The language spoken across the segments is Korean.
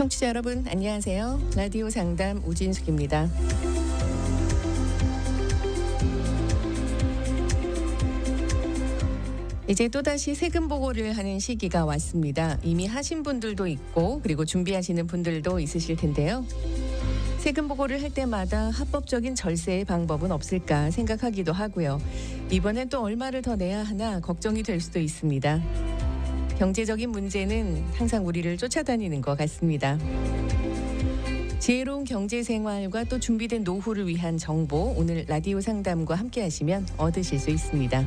청취자 여러분 안녕하세요. 라디오 상담 우진숙입니다. 이제 또다시 세금 보고를 하는 시기가 왔습니다. 이미 하신 분들도 있고 그리고 준비하시는 분들도 있으실 텐데요. 세금 보고를 할 때마다 합법적인 절세의 방법은 없을까 생각하기도 하고요. 이번엔 또 얼마를 더 내야 하나 걱정이 될 수도 있습니다. 경제적인 문제는 항상 우리를 쫓아다니는 것 같습니다. 지혜로운 경제 생활과 또 준비된 노후를 위한 정보 오늘 라디오 상담과 함께 하시면 얻으실 수 있습니다.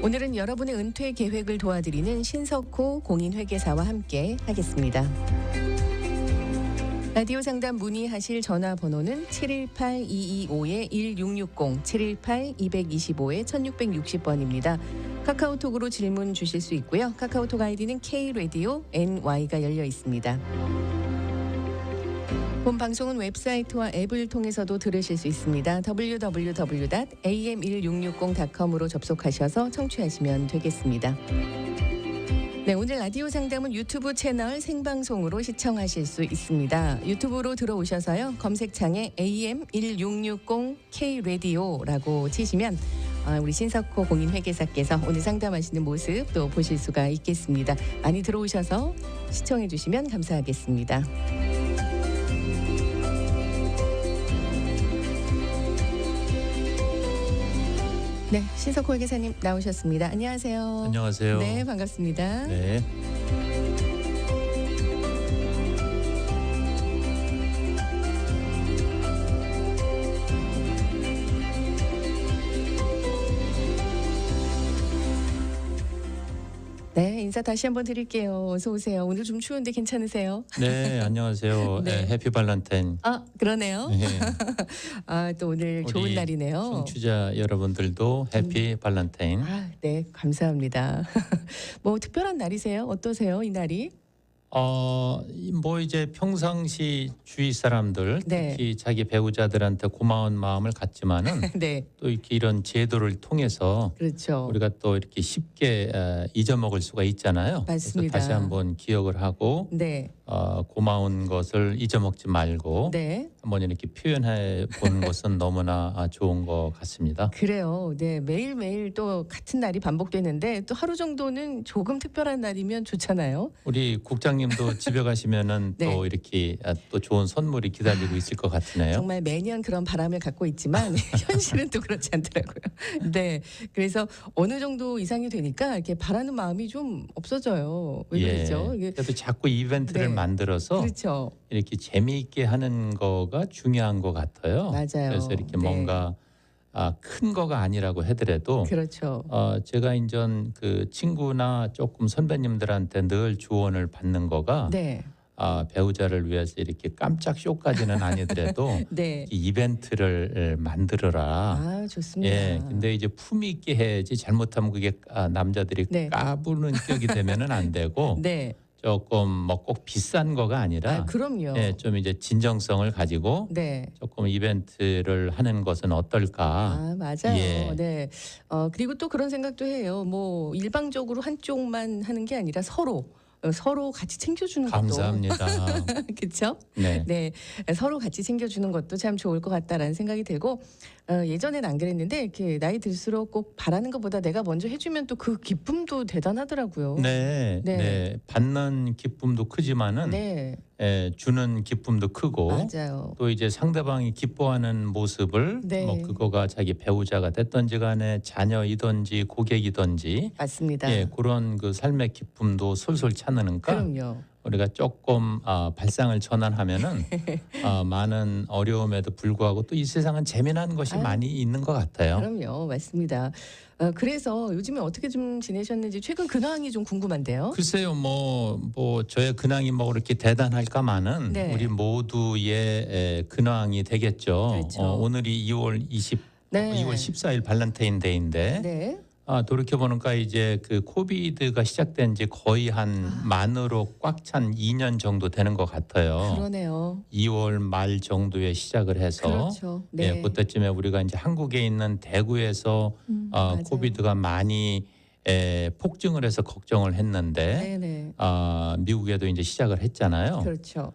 오늘은 여러분의 은퇴 계획을 도와드리는 신석호 공인회계사와 함께 하겠습니다. 라디오 상담 문의하실 전화번호는 718-225-1660, 718-225-1660번입니다. 카카오톡으로 질문 주실 수 있고요. 카카오톡 아이디는 K-Radio NY가 열려 있습니다. 본 방송은 웹사이트와 앱을 통해서도 들으실 수 있습니다. www.am1660.com으로 접속하셔서 청취하시면 되겠습니다. 네, 오늘 라디오 상담은 유튜브 채널 생방송으로 시청하실 수 있습니다. 유튜브로 들어오셔서요. 검색창에 AM1660 K-radio라고 치시면 우리 신석호 공인회계사께서 오늘 상담하시는 모습 또 보실 수가 있겠습니다. 많이 들어오셔서 시청해 주시면 감사하겠습니다. 네, 신석호 회계사님 나오셨습니다. 안녕하세요. 안녕하세요. 네, 반갑습니다. 네. 네, 인사 다시 한번 드릴게요. 어서 오세요. 오늘 좀 추운데 괜찮으세요? 네, 안녕하세요. 네. 해피 발렌타인. 그러네요. 네. 또 오늘 좋은 우리 날이네요. 청취자 여러분들도 해피 발렌타인. 네, 감사합니다. 뭐 특별한 날이세요? 어떠세요, 이 날이? 뭐 이제 평상시 주위 사람들 네. 특히 자기 배우자들한테 고마운 마음을 갖지만은 네, 또 이렇게 이런 제도를 통해서 그렇죠. 우리가 또 이렇게 쉽게 잊어먹을 수가 있잖아요. 맞습니다. 그래서 다시 한번 기억을 하고 네, 고마운 것을 잊어먹지 말고 네. 한번 이렇게 표현해 보는 것은 너무나 좋은 것 같습니다. 그래요. 네, 매일매일 또 같은 날이 반복되는데 또 하루 정도는 조금 특별한 날이면 좋잖아요. 우리 국장님도 집에 가시면은 네. 또 이렇게 또 좋은 선물이 기다리고 있을 것 같으네요. 정말 매년 그런 바람을 갖고 있지만 현실은 또 그렇지 않더라고요. 네, 그래서 어느 정도 이상이 되니까 이렇게 바라는 마음이 좀 없어져요. 왜 그러죠? 이게 그래도 자꾸 이벤트를 네. 만들어서 그렇죠. 이렇게 재미있게 하는 거가 중요한 것 같아요. 맞아요. 그래서 이렇게 네. 뭔가 큰 거가 아니라고 하더라도 그렇죠. 제가 인전 그 친구나 조금 선배님들한테 늘 조언을 받는 거가 네, 배우자를 위해서 이렇게 깜짝 쇼까지는 아니더라도 네. 이 이벤트를 만들어라. 좋습니다. 예, 근데 이제 품위 있게 해야지 잘못하면 그게 남자들이 네. 까부는 격이 되면은 안 되고 네, 조금 뭐 꼭 비싼 거가 아니라 그럼요. 예, 좀 이제 진정성을 가지고 네. 조금 이벤트를 하는 것은 어떨까? 맞아요. 예. 네. 그리고 또 그런 생각도 해요. 뭐 일방적으로 한쪽만 하는 게 아니라 서로 같이 챙겨주는 것도 감사합니다. 그렇죠? 네. 네, 서로 같이 챙겨주는 것도 참 좋을 것 같다라는 생각이 들고 예전엔 안 그랬는데 이렇게 나이 들수록 꼭 바라는 것보다 내가 먼저 해주면 또 그 기쁨도 대단하더라고요. 네, 네. 네. 받는 기쁨도 크지만은 네, 주는 기쁨도 크고 맞아요. 또 이제 상대방이 기뻐하는 모습을 네. 뭐 그거가 자기 배우자가 됐든지 간에 자녀이든지 고객이든지 맞습니다. 예, 그런 그 삶의 기쁨도 솔솔 찾으니까 그럼요. 우리가 조금 발상을 전환하면은 많은 어려움에도 불구하고 또 이 세상은 재미난 것이 많이 있는 것 같아요. 그럼요, 맞습니다. 그래서 요즘에 어떻게 좀 지내셨는지 최근 근황이 좀 궁금한데요. 글쎄요, 뭐 저의 근황이 뭐 그렇게 대단할까마는 네. 우리 모두의 근황이 되겠죠. 그렇죠. 오늘이 2월 네. 14일 발렌타인데이인데 네, 돌이켜 보니까 이제 그 코비드가 시작된 지 거의 한 만으로 꽉 찬 2년 정도 되는 것 같아요. 그러네요. 2월 말 정도에 시작을 해서 그렇죠. 네. 그때쯤에 우리가 이제 한국에 있는 대구에서 맞아요. 코비드가 많이 폭증을 해서 걱정을 했는데 네네. 미국에도 이제 시작을 했잖아요. 그렇죠.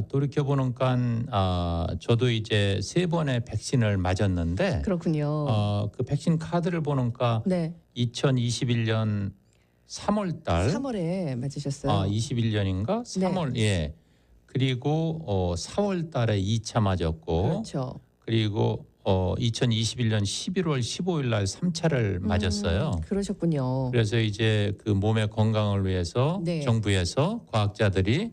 돌이켜 보니까 저도 이제 3번의 백신을 맞았는데 그렇군요. 그 백신 카드를 보니까 네. 2021년 3월 달 3월에 맞으셨어요. 21년인가? 3월 예. 그리고 4월 달에 2차 맞았고 그렇죠. 그리고 2021년 11월 15일 날 3차를 맞았어요. 그러셨군요. 그래서 이제 그 몸의 건강을 위해서 네. 정부에서 과학자들이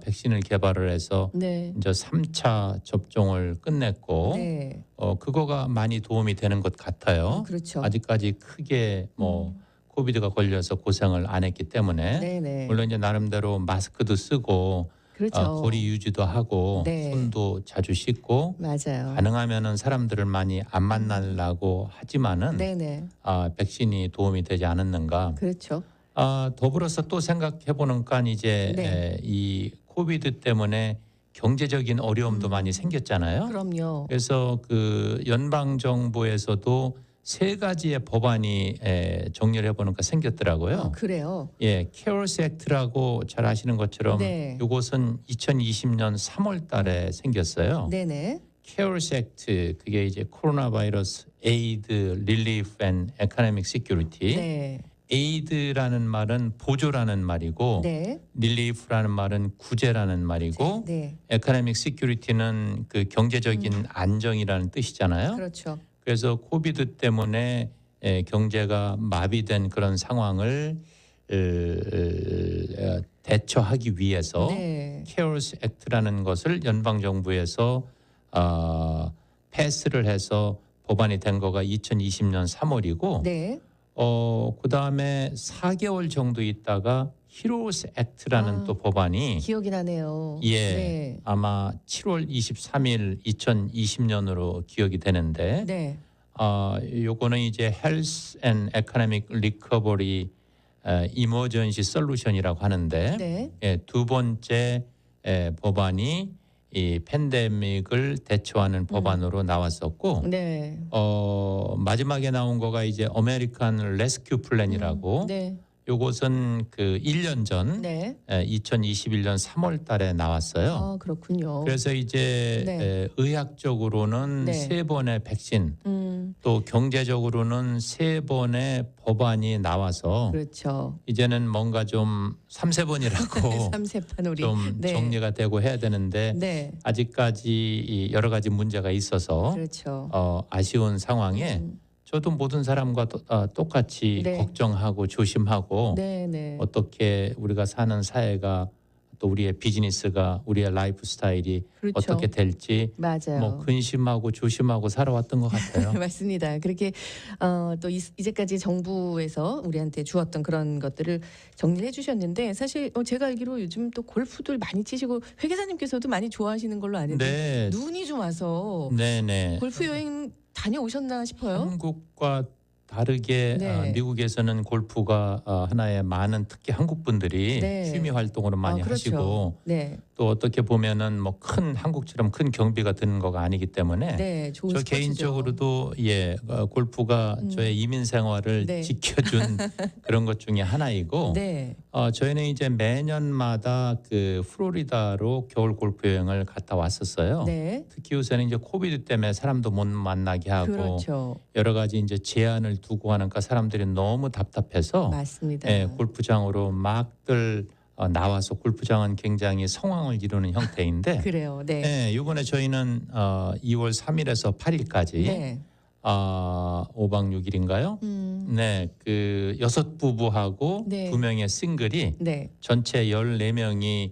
백신을 개발을 해서 네. 이제 3차 접종을 끝냈고 네. 그거가 많이 도움이 되는 것 같아요. 그렇죠. 아직까지 크게 뭐 코비드가 걸려서 고생을 안 했기 때문에 네네. 물론 이제 나름대로 마스크도 쓰고 그렇죠. 거리 유지도 하고 네. 손도 자주 씻고 맞아요. 가능하면은 사람들을 많이 안 만나려고 하지만은 네네. 백신이 도움이 되지 않았는가. 그렇죠. 더불어서 또 생각해 보니까 이제 네. 이 코비드 때문에 경제적인 어려움도 많이 생겼잖아요. 그럼요. 그래서 그 연방 정부에서도 3가지의 법안이 정리를 해보니까 생겼더라고요. 그래요. 예, 케어스 액트라고 잘 아시는 것처럼 네. 이것은 2020년 3월 달에 생겼어요. 네네. 케어스 액트 그게 이제 코로나 바이러스 에이드 릴리프 앤 에코노믹 시큐리티. 네. 에이드라는 말은 보조라는 말이고 네. 릴리프라는 말은 구제라는 말이고 네. 에코노믹 시큐리티는 그 경제적인 안정이라는 뜻이잖아요. 그렇죠. 그래서 코비드 때문에 경제가 마비된 그런 상황을 대처하기 위해서 네. 케어스 액트라는 것을 연방 정부에서 패스를 해서 법안이 된 거가 2020년 3월이고 네. 그다음에 4개월 정도 있다가 히로스 액트라는 또 법안이 기억이 나네요. 예. 네. 아마 7월 23일 2020년으로 기억이 되는데 네. 요거는 이제 Health and Economic Recovery Emergency Solution이라고 하는데 네. 예, 두 번째 법안이 이 팬데믹을 대처하는 법안으로 나왔었고 네. 마지막에 나온 거가 이제 아메리칸 레스큐 플랜이라고 네. 요것은 그 1년 전 네. 2021년 3월 달에 나왔어요. 그렇군요. 그래서 이제 네. 의학적으로는 네. 3번의 백신 또 경제적으로는 3번의 법안이 나와서 그렇죠. 이제는 뭔가 좀 3세번이라고 3세판 우리. 좀 네. 정리가 되고 해야 되는데 네. 아직까지 이 여러 가지 문제가 있어서 그렇죠. 아쉬운 상황에 저도 모든 사람과 똑같이 네. 걱정하고 조심하고 네, 네. 어떻게 우리가 사는 사회가 또 우리의 비즈니스가 우리의 라이프 스타일이 그렇죠. 어떻게 될지 맞아요. 뭐 근심하고 조심하고 살아왔던 것 같아요. 맞습니다. 그렇게 또 이제까지 정부에서 우리한테 주었던 그런 것들을 정리를 해주셨는데 사실 제가 알기로 요즘 또 골프들 많이 치시고 회계사님께서도 많이 좋아하시는 걸로 아는데 네, 눈이 좀 와서 네네. 골프 여행 다녀오셨나 싶어요. 한국과 다르게 네. 미국에서는 골프가 하나의 많은 특히 한국 분들이 네. 취미 활동으로 많이 그렇죠. 하시고 네, 또 어떻게 보면은 뭐 큰 한국처럼 큰 경비가 드는 거가 아니기 때문에 네, 좋은 저 스포츠죠. 개인적으로도 골프가 저의 이민 생활을 네. 지켜준 그런 것 중에 하나이고 네, 저희는 이제 매년마다 그 플로리다로 겨울 골프 여행을 갔다 왔었어요. 네, 특히 요새는 이제 코비드 때문에 사람도 못 만나게 하고 그렇죠. 여러 가지 이제 제한을 두고 하니까 사람들이 너무 답답해서 맞습니다. 골프장으로 막들 나와서 골프장은 굉장히 성황을 이루는 형태인데 그래요. 네, 이번에 저희는 2월 3일에서 8일까지 네, 5박 6일인가요? 네, 그 6부부하고 네. 2명의 싱글이 네. 전체 14명이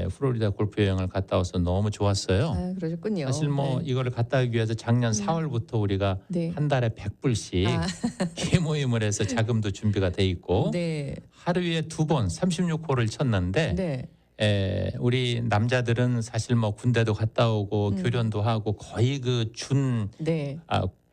플로리다 골프 여행을 갔다 와서 너무 좋았어요. 그러셨군요. 사실 뭐 네. 이거를 갔다 오기 위해서 작년 4월부터 우리가 네. 한 달에 100불씩 개모임을 해서 자금도 준비가 돼 있고 네, 하루에 2번 36홀을 쳤는데 네, 우리 남자들은 사실 뭐 군대도 갔다 오고 교련도 하고 거의 그 네,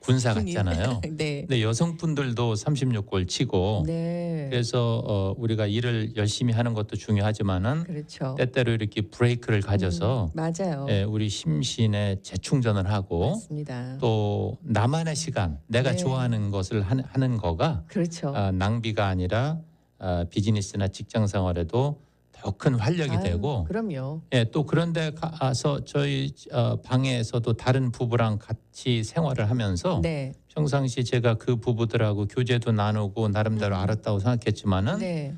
군사 군인. 같잖아요. 네. 근데 여성분들도 36골 치고 네. 그래서 우리가 일을 열심히 하는 것도 중요하지만은 그렇죠. 때때로 이렇게 브레이크를 가져서 맞아요. 우리 심신의 재충전을 하고 맞습니다. 또 나만의 시간, 내가 네. 좋아하는 것을 하는 거가 그렇죠. 낭비가 아니라 비즈니스나 직장 생활에도 더 큰 활력이 아유, 되고 그럼요. 또 그런데 가서 저희 방에서도 다른 부부랑 같이 생활을 하면서 네. 평상시 제가 그 부부들하고 교제도 나누고 나름대로 알았다고 생각했지만은 네.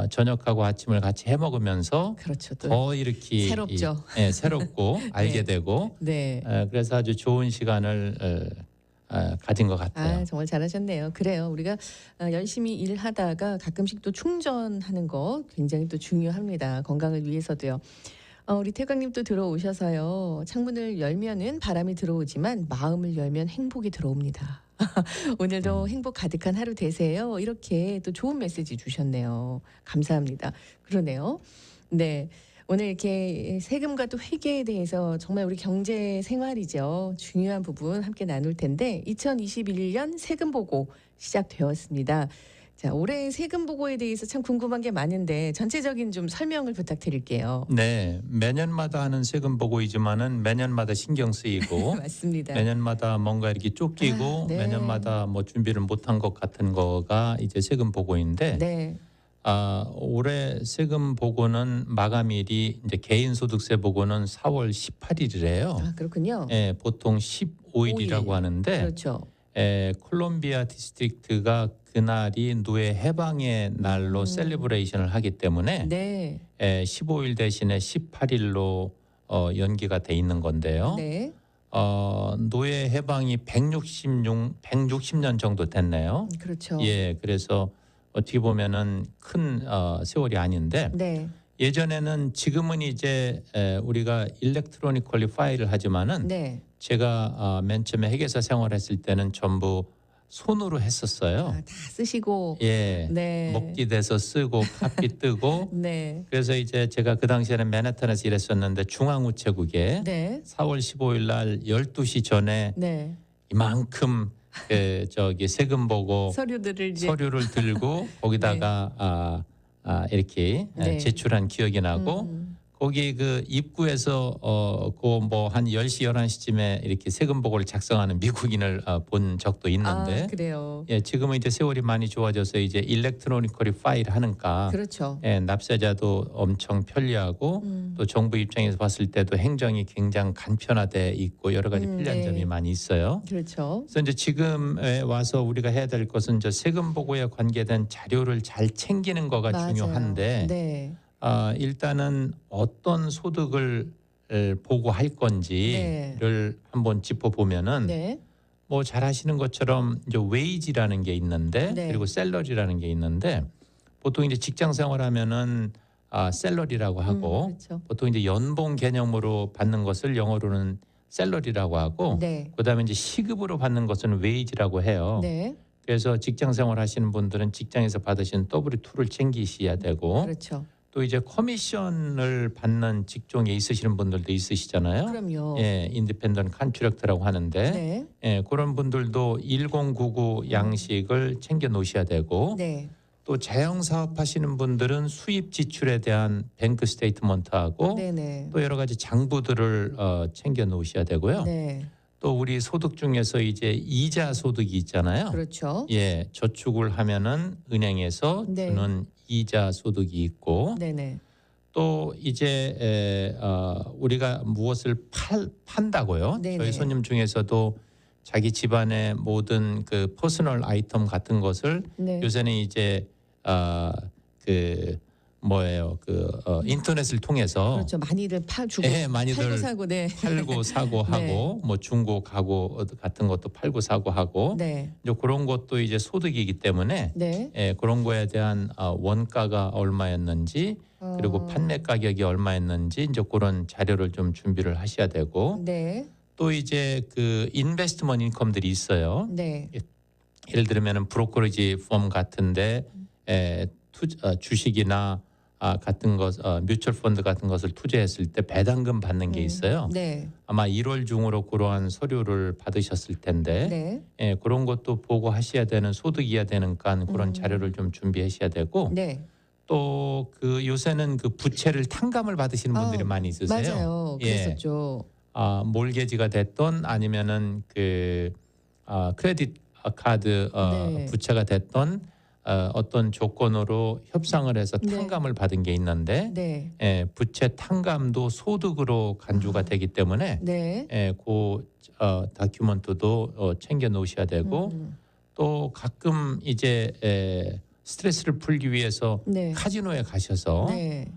저녁하고 아침을 같이 해 먹으면서 그렇죠. 또. 더 이렇게 새롭죠. 새롭고 알게 되고 네. 그래서 아주 좋은 시간을 가진 것 같아요. 아, 정말 잘하셨네요. 그래요. 우리가 열심히 일하다가 가끔씩 또 충전하는 거 굉장히 또 중요합니다. 건강을 위해서도요. 우리 태광님 또 들어오셔서요. 창문을 열면은 바람이 들어오지만 마음을 열면 행복이 들어옵니다. 오늘도 행복 가득한 하루 되세요. 이렇게 또 좋은 메시지 주셨네요. 감사합니다. 그러네요. 네. 오늘 이렇게 세금과 또 회계에 대해서 정말 우리 경제 생활이죠. 중요한 부분 함께 나눌 텐데 2021년 세금 보고 시작되었습니다. 자, 올해 세금 보고에 대해서 참 궁금한 게 많은데 전체적인 좀 설명을 부탁드릴게요. 네, 매년마다 하는 세금 보고이지만은 매년마다 신경 쓰이고 맞습니다. 매년마다 뭔가 이렇게 쫓기고 네. 매년마다 뭐 준비를 못한 것 같은 거가 이제 세금 보고인데 네. 올해 세금 보고는 마감일이 이제 개인소득세 보고는 4월 18일이래요. 아, 그렇군요. 보통 15일이라고 5일. 하는데 그렇죠. 콜롬비아 디스트릭트가 그날이 노예 해방의 날로 셀리브레이션을 하기 때문에 네. 15일 대신에 18일로 연기가 돼 있는 건데요. 네. 노예 해방이 160년 정도 됐네요. 그렇죠. 예, 그래서 어떻게 보면은 큰 세월이 아닌데 네. 예전에는 지금은 이제 우리가 일렉트로니컬리 파일을 하지만은 네. 제가 맨 처음에 회계사 생활했을 때는 전부 손으로 했었어요. 다 쓰시고. 예, 네. 먹기 돼서 쓰고 카피 뜨고 네. 그래서 이제 제가 그 당시에는 맨하탄에서 일했었는데 중앙우체국에 네. 4월 15일 날 12시 전에 네. 이만큼 세금 보고 서류들을 이제 서류를 들고 거기다가 이렇게 네. 제출한 기억이 나고 거기 그 입구에서 그 뭐 한 10시 11시쯤에 이렇게 세금 보고를 작성하는 미국인을 본 적도 있는데 그래요. 예, 지금은 이제 세월이 많이 좋아져서 이제 일렉트로니컬이 파일 하니까 그렇죠. 납세자도 엄청 편리하고 또 정부 입장에서 봤을 때도 행정이 굉장히 간편화돼 있고 여러 가지 편리한 네. 점이 많이 있어요. 그렇죠. 그래서 이제 지금에 와서 우리가 해야 될 것은 저 세금 보고에 관계된 자료를 잘 챙기는 거가 맞아요. 중요한데 네. 일단은 어떤 소득을 보고할 건지를 한번 짚어보면은 네. 뭐 잘 아시는 것처럼 이제 웨이지라는 게 있는데 네. 그리고 셀러리라는 게 있는데 보통 이제 직장 생활하면은 셀러리라고 하고 그렇죠. 보통 이제 연봉 개념으로 받는 것을 영어로는 셀러리라고 하고 네. 그다음에 이제 시급으로 받는 것은 웨이지라고 해요. 네. 그래서 직장 생활 하시는 분들은 직장에서 받으시는 W2를 챙기셔야 되고 그렇죠. 또 이제 커미션을 받는 직종에 있으시는 분들도 있으시잖아요. 그럼요. 예, 인디펜던트 컨트랙터라고 하는데 네. 예, 그런 분들도 1099 양식을 챙겨 놓으셔야 되고 네. 또 자영 사업 하시는 분들은 수입 지출에 대한 뱅크 스테이트먼트하고 네네. 또 여러 가지 장부들을 챙겨 놓으셔야 되고요. 네. 또 우리 소득 중에서 이제 이자 소득이 있잖아요. 그렇죠. 예, 저축을 하면은 은행에서 네. 주는 이자 소득이 있고 네네. 또 이제 우리가 무엇을 판다고요. 네네. 저희 손님 중에서도 자기 집안의 모든 그 퍼스널 아이템 같은 것을 네. 요새는 이제 인터넷을 통해서 그렇죠. 많이들 주고 예, 많이들 팔고 사고. 네. 팔고 사고 하고 뭐 중고 가구 같은 것도 팔고 사고 하고 네. 이제 그런 것도 이제 소득이기 때문에 네. 예, 그런 거에 대한 원가가 얼마였는지 그리고 판매 가격이 얼마였는지 이제 그런 자료를 좀 준비를 하셔야 되고 네. 또 이제 그 인베스트먼트 인컴들이 있어요. 네. 예를 들면은 브로커리지 펌 같은데 주식이나 같은 것, 뮤추얼 펀드 같은 것을 투자했을 때 배당금 받는 게 있어요. 네. 아마 1월 중으로 그러한 서류를 받으셨을 텐데 네. 예, 그런 것도 보고하셔야 되는 소득이야 되니까 그런 자료를 좀 준비하셔야 되고 네. 또 그 요새는 그 부채를 탕감을 받으시는 분들이 많이 있으세요. 맞아요. 예. 그랬었죠. 몰게지가 됐던 아니면은 그 크레딧 카드 네. 부채가 됐던 어떤 조건으로 협상을 해서 네. 탕감을 받은 게 있는데 네. 예, 부채 탕감도 소득으로 간주가 되기 때문에 네. 예, 그 다큐멘트도 챙겨 놓으셔야 되고 또 가끔 이제 스트레스를 풀기 위해서 네. 카지노에 가셔서 네.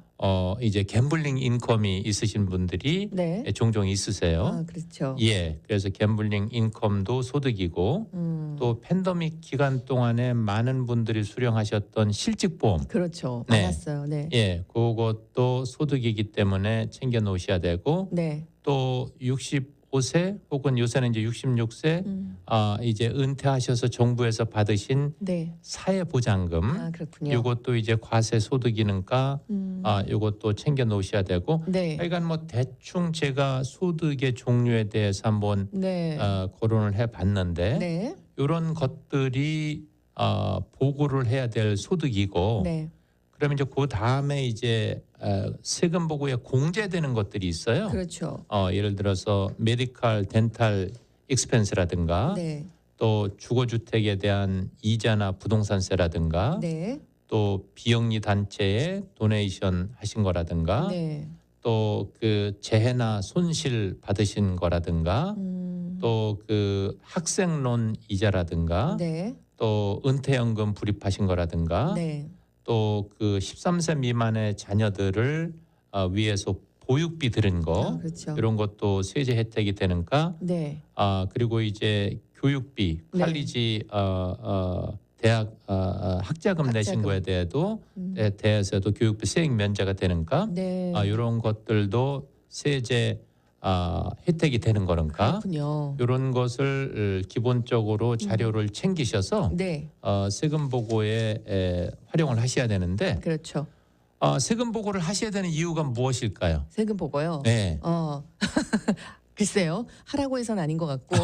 이제 갬블링 인컴이 있으신 분들이 네. 종종 있으세요. 그렇죠. 예, 그래서 갬블링 인컴도 소득이고 또 팬데믹 기간 동안에 많은 분들이 수령하셨던 실직보험, 그렇죠. 네. 많았어요. 네. 예, 그것도 소득이기 때문에 챙겨 놓으셔야 되고 네. 또 65세 혹은 요새는 이제 66세 이제 은퇴하셔서 정부에서 받으신 네. 사회보장금 그렇군요. 이것도 이제 과세 소득이니까 이것도 챙겨 놓으셔야 되고 네. 하여간 뭐 대충 제가 소득의 종류에 대해서 한번 네. 거론을 해봤는데 네. 이런 것들이 보고를 해야 될 소득이고 네. 그러면 이제 그 다음에 이제 세금 보고에 공제되는 것들이 있어요. 그렇죠. 예를 들어서 메디칼, 덴탈 익스펜스라든가 네. 또 주거주택에 대한 이자나 부동산세라든가 네. 또 비영리 단체에 도네이션 하신 거라든가 네. 또 그 재해나 손실 받으신 거라든가 또 그 학생론 이자라든가 네. 또 은퇴연금 불입하신 거라든가 네. 또 그 13세 미만의 자녀들을 위해서 보육비 들은 거 그렇죠. 이런 것도 세제 혜택이 되는가 네. 그리고 이제 교육비 네. 칼리지 대학 학자금 내신 학자금. 거에 대해서도 교육비 세액 면제가 되는가 네. 이런 것들도 세제 혜택이 되는 거니까 그렇군요. 이런 것을 기본적으로 자료를 챙기셔서 네. 세금 보고에 활용을 하셔야 되는데 그렇죠. 세금 보고를 하셔야 되는 이유가 무엇일까요? 세금 보고요. 네. 글쎄요. 하라고 해서는 아닌 것 같고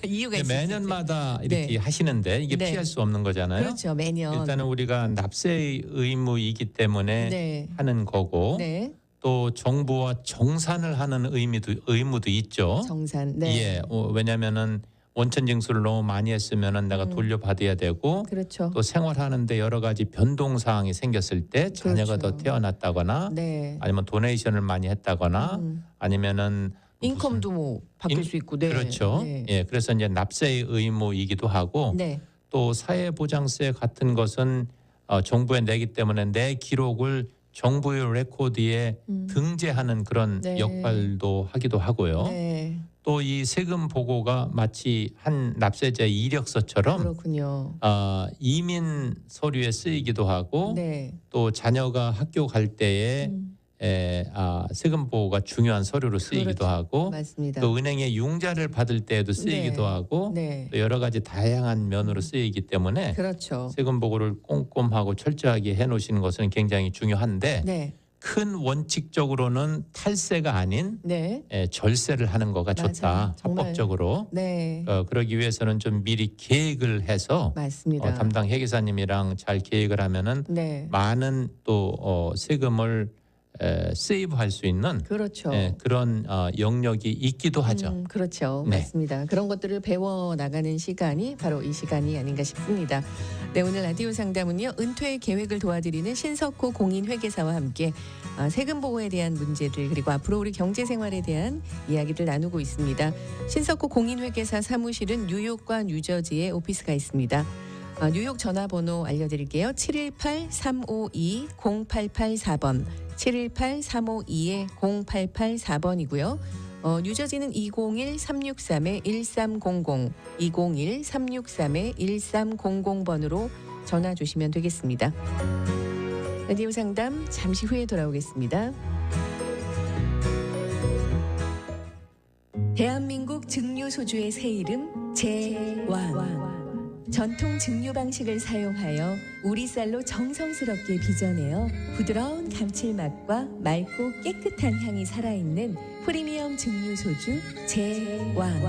이유가 있을 매년마다 이렇게 네. 하시는데 이게 네. 피할 수 없는 거잖아요. 그렇죠. 매년. 일단은 우리가 납세의 의무이기 때문에 네. 하는 거고 네. 또 정부와 정산을 하는 의무도 있죠. 정산. 네. 예, 왜냐하면은 원천 징수를 너무 많이 했으면은 내가 돌려받아야 되고 그렇죠. 또 생활하는데 여러 가지 변동 사항이 생겼을 때 자녀가 그렇죠. 더 태어났다거나 네. 아니면 도네이션을 많이 했다거나 아니면은 인컴도 뭐 바뀔 수 있고. 네. 그렇죠. 네. 예, 그래서 이제 납세의 의무이기도 하고 네. 또 사회보장세 같은 것은 정부에 내기 때문에 내 기록을 정부의 레코드에 등재하는 그런 네. 역할도 하기도 하고요. 네. 또 이 세금 보고가 마치 한 납세자의 이력서처럼 그렇군요. 이민 서류에 쓰이기도 하고 네. 또 자녀가 학교 갈 때에 세금 보고가 중요한 서류로 쓰이기도 그렇죠. 하고 맞습니다. 또 은행에 융자를 받을 때에도 쓰이기도 네. 하고 네. 또 여러 가지 다양한 면으로 쓰이기 때문에 그렇죠. 세금 보고를 꼼꼼하고 철저하게 해놓으시는 것은 굉장히 중요한데 네. 큰 원칙적으로는 탈세가 아닌 네. 절세를 하는 거가 맞아요. 좋다. 정말. 합법적으로. 네. 그러기 위해서는 좀 미리 계획을 해서 맞습니다. 담당 회계사님이랑 잘 계획을 하면은 네. 많은 또 세금을 세이브할 수 있는 그렇죠. 그런 영역이 있기도 하죠. 그렇죠. 네. 맞습니다. 그런 것들을 배워 나가는 시간이 바로 이 시간이 아닌가 싶습니다. 네, 오늘 라디오 상담은요. 은퇴 계획을 도와드리는 신석호 공인회계사와 함께 세금 보호에 대한 문제들 그리고 앞으로 우리 경제 생활에 대한 이야기를 나누고 있습니다. 신석호 공인회계사 사무실은 뉴욕과 뉴저지에 오피스가 있습니다. 뉴욕 전화번호 알려드릴게요. 718-352-0884번 718-352-0884번이고요. 뉴저지는 201-363-1300 201-363-1300번으로 전화 주시면 되겠습니다. 라디오 상담 잠시 후에 돌아오겠습니다. 대한민국 증류소주의 새 이름 제왕 전통 증류 방식을 사용하여 우리 쌀로 정성스럽게 빚어내어 부드러운 감칠맛과 맑고 깨끗한 향이 살아있는 프리미엄 증류 소주 제왕.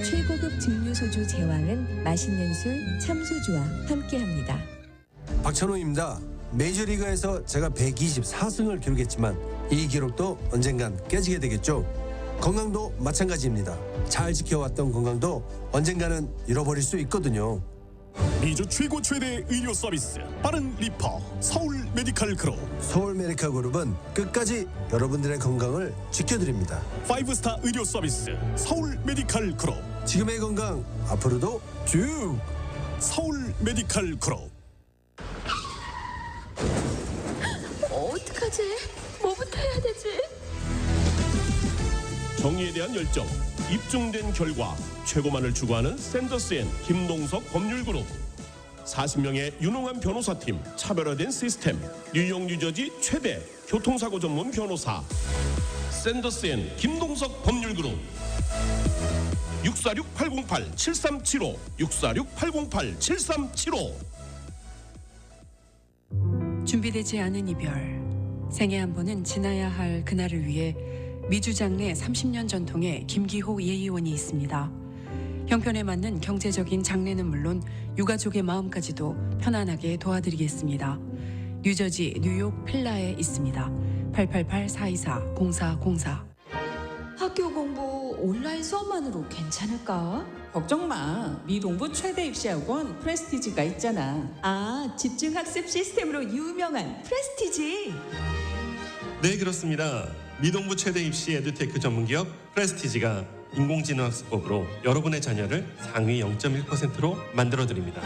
최고급 증류 소주 제왕은 맛있는 술 참소주와 함께합니다. 박찬호입니다. 메이저리그에서 제가 124승을 기록했지만 이 기록도 언젠간 깨지게 되겠죠. 건강도 마찬가지입니다. 잘 지켜왔던 건강도 언젠가는 잃어버릴 수 있거든요. 미주 최고 최대 의료 서비스 빠른 리퍼 서울 메디칼 그룹. 서울 메디칼 그룹은 끝까지 여러분들의 건강을 지켜드립니다. 5스타 의료 서비스 서울 메디칼 그룹. 지금의 건강 앞으로도 쭉 서울 메디칼 그룹. 어떡하지? 뭐부터 해야 되지? 정의에 대한 열정, 입증된 결과 최고만을 추구하는 샌더스 앤 김동석 법률그룹. 40명의 유능한 변호사팀, 차별화된 시스템, 뉴욕 뉴저지 최대 교통사고 전문 변호사 샌더스 앤 김동석 법률그룹. 646-808-7375 646-808-7375. 준비되지 않은 이별. 생애 한 번은 지나야 할 그날을 위해 미주 장내 30년 전통의 김기호 예의원이 있습니다. 형편에 맞는 경제적인 장래는 물론 유가족의 마음까지도 편안하게 도와드리겠습니다. 뉴저지 뉴욕 필라에 있습니다. 888-424-0404. 학교 공부 온라인 수업만으로 괜찮을까? 걱정 마. 미 동부 최대 입시학원 프레스티지가 있잖아. 아, 집중학습 시스템으로 유명한 프레스티지. 네, 그렇습니다. 미동부 최대 입시 에듀테크 전문기업 프레스티지가 인공지능 학습법으로 여러분의 자녀를 상위 0.1%로 만들어드립니다.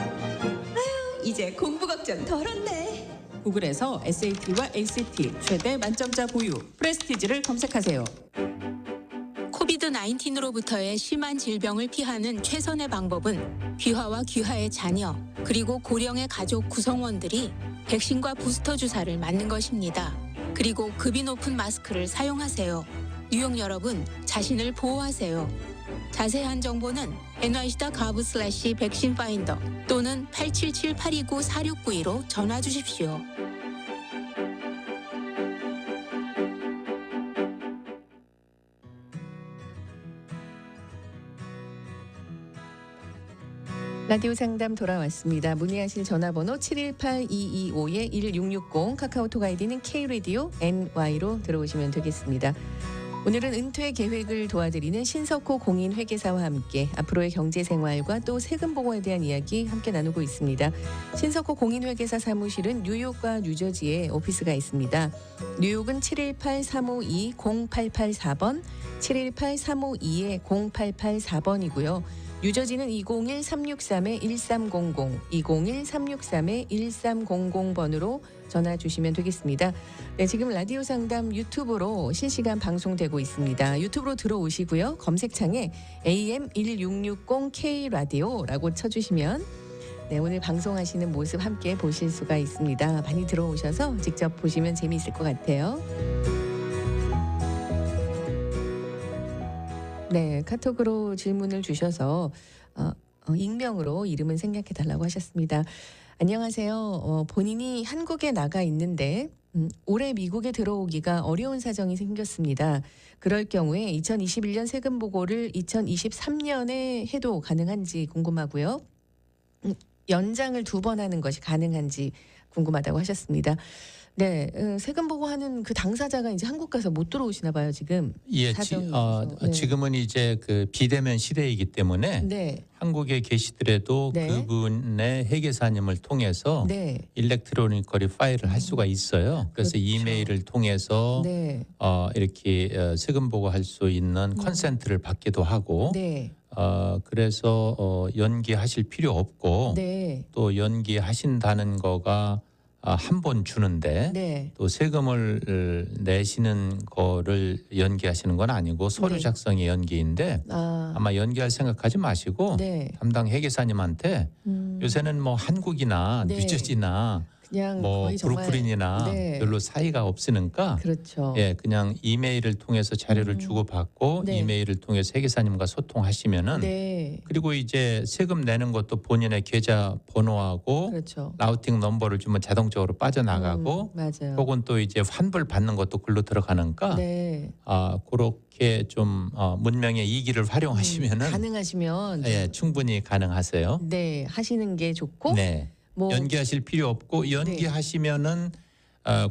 이제 공부 걱정 덜었네. 구글에서 SAT와 ACT 최대 만점자 보유 프레스티지를 검색하세요. 코비드-19로부터의 심한 질병을 피하는 최선의 방법은 귀화와 귀화의 자녀, 그리고 고령의 가족 구성원들이 백신과 부스터 주사를 맞는 것입니다. 그리고 급이 높은 마스크를 사용하세요. 뉴욕 여러분, 자신을 보호하세요. 자세한 정보는 nyc.gov/백신파인더 또는 877-829-4692로 전화 주십시오. 라디오 상담 돌아왔습니다. 문의하실 전화번호 718-225-1660, 카카오톡 아이디는 K-Radio NY로 들어오시면 되겠습니다. 오늘은 은퇴 계획을 도와드리는 신석호 공인회계사와 함께 앞으로의 경제생활과 또 세금 보고에 대한 이야기 함께 나누고 있습니다. 신석호 공인회계사 사무실은 뉴욕과 뉴저지에 오피스가 있습니다. 뉴욕은 718-352-0884번, 718-352-0884번이고요. 뉴저지는 201-363-1300, 201-363-1300번으로 전화 주시면 되겠습니다. 네, 지금 라디오 상담 유튜브로 실시간 방송되고 있습니다. 유튜브로 들어오시고요. 검색창에 AM1660 K라디오라고 쳐주시면 네, 오늘 방송하시는 모습 함께 보실 수가 있습니다. 많이 들어오셔서 직접 보시면 재미있을 것 같아요. 네, 카톡으로 질문을 주셔서 익명으로 이름은 생략해달라고 하셨습니다. 안녕하세요. 본인이 한국에 나가 있는데 올해 미국에 들어오기가 어려운 사정이 생겼습니다. 그럴 경우에 2021년 세금 보고를 2023년에 해도 가능한지 궁금하고요. 연장을 2번 하는 것이 가능한지 궁금하다고 하셨습니다. 네, 세금 보고하는 그 당사자가 이제 한국 가서 못 들어오시나 봐요, 지금. 예, 네. 지금은 이제 그 비대면 시대이기 때문에 네. 한국에 계시더라도 네. 그분의 회계사님을 통해서 네. 일렉트로닉거리 파일을 할 수가 있어요. 그래서 그렇죠. 이메일을 통해서 네. 이렇게 세금 보고할 수 있는 컨센트를 받기도 하고 네. 그래서 연기하실 필요 없고 네. 또 연기하신다는 거가 한 번 주는데 네. 또 세금을 내시는 거를 연기하시는 건 아니고 서류 네. 작성의 연기인데 아마 연기할 생각하지 마시고 네. 담당 회계사님한테 요새는 뭐 한국이나 네. 뉴저지나 그냥 뭐 거의 정말 브루클린이나 네. 별로 사이가 없으니까 그렇죠. 예, 그냥 이메일을 통해서 자료를 주고받고 네. 이메일을 통해서 회계사님과 소통하시면은 네. 그리고 이제 세금 내는 것도 본인의 계좌 번호하고 그렇죠. 라우팅 넘버를 주면 자동적으로 빠져나가고 맞아요. 혹은 또 이제 환불 받는 것도 글로 들어가니까 네. 그렇게 좀 문명의 이기를 활용하시면은 가능하시면 예, 충분히 가능하세요. 네, 하시는 게 좋고 네. 뭐 연기하실 필요 없고 연기하시면은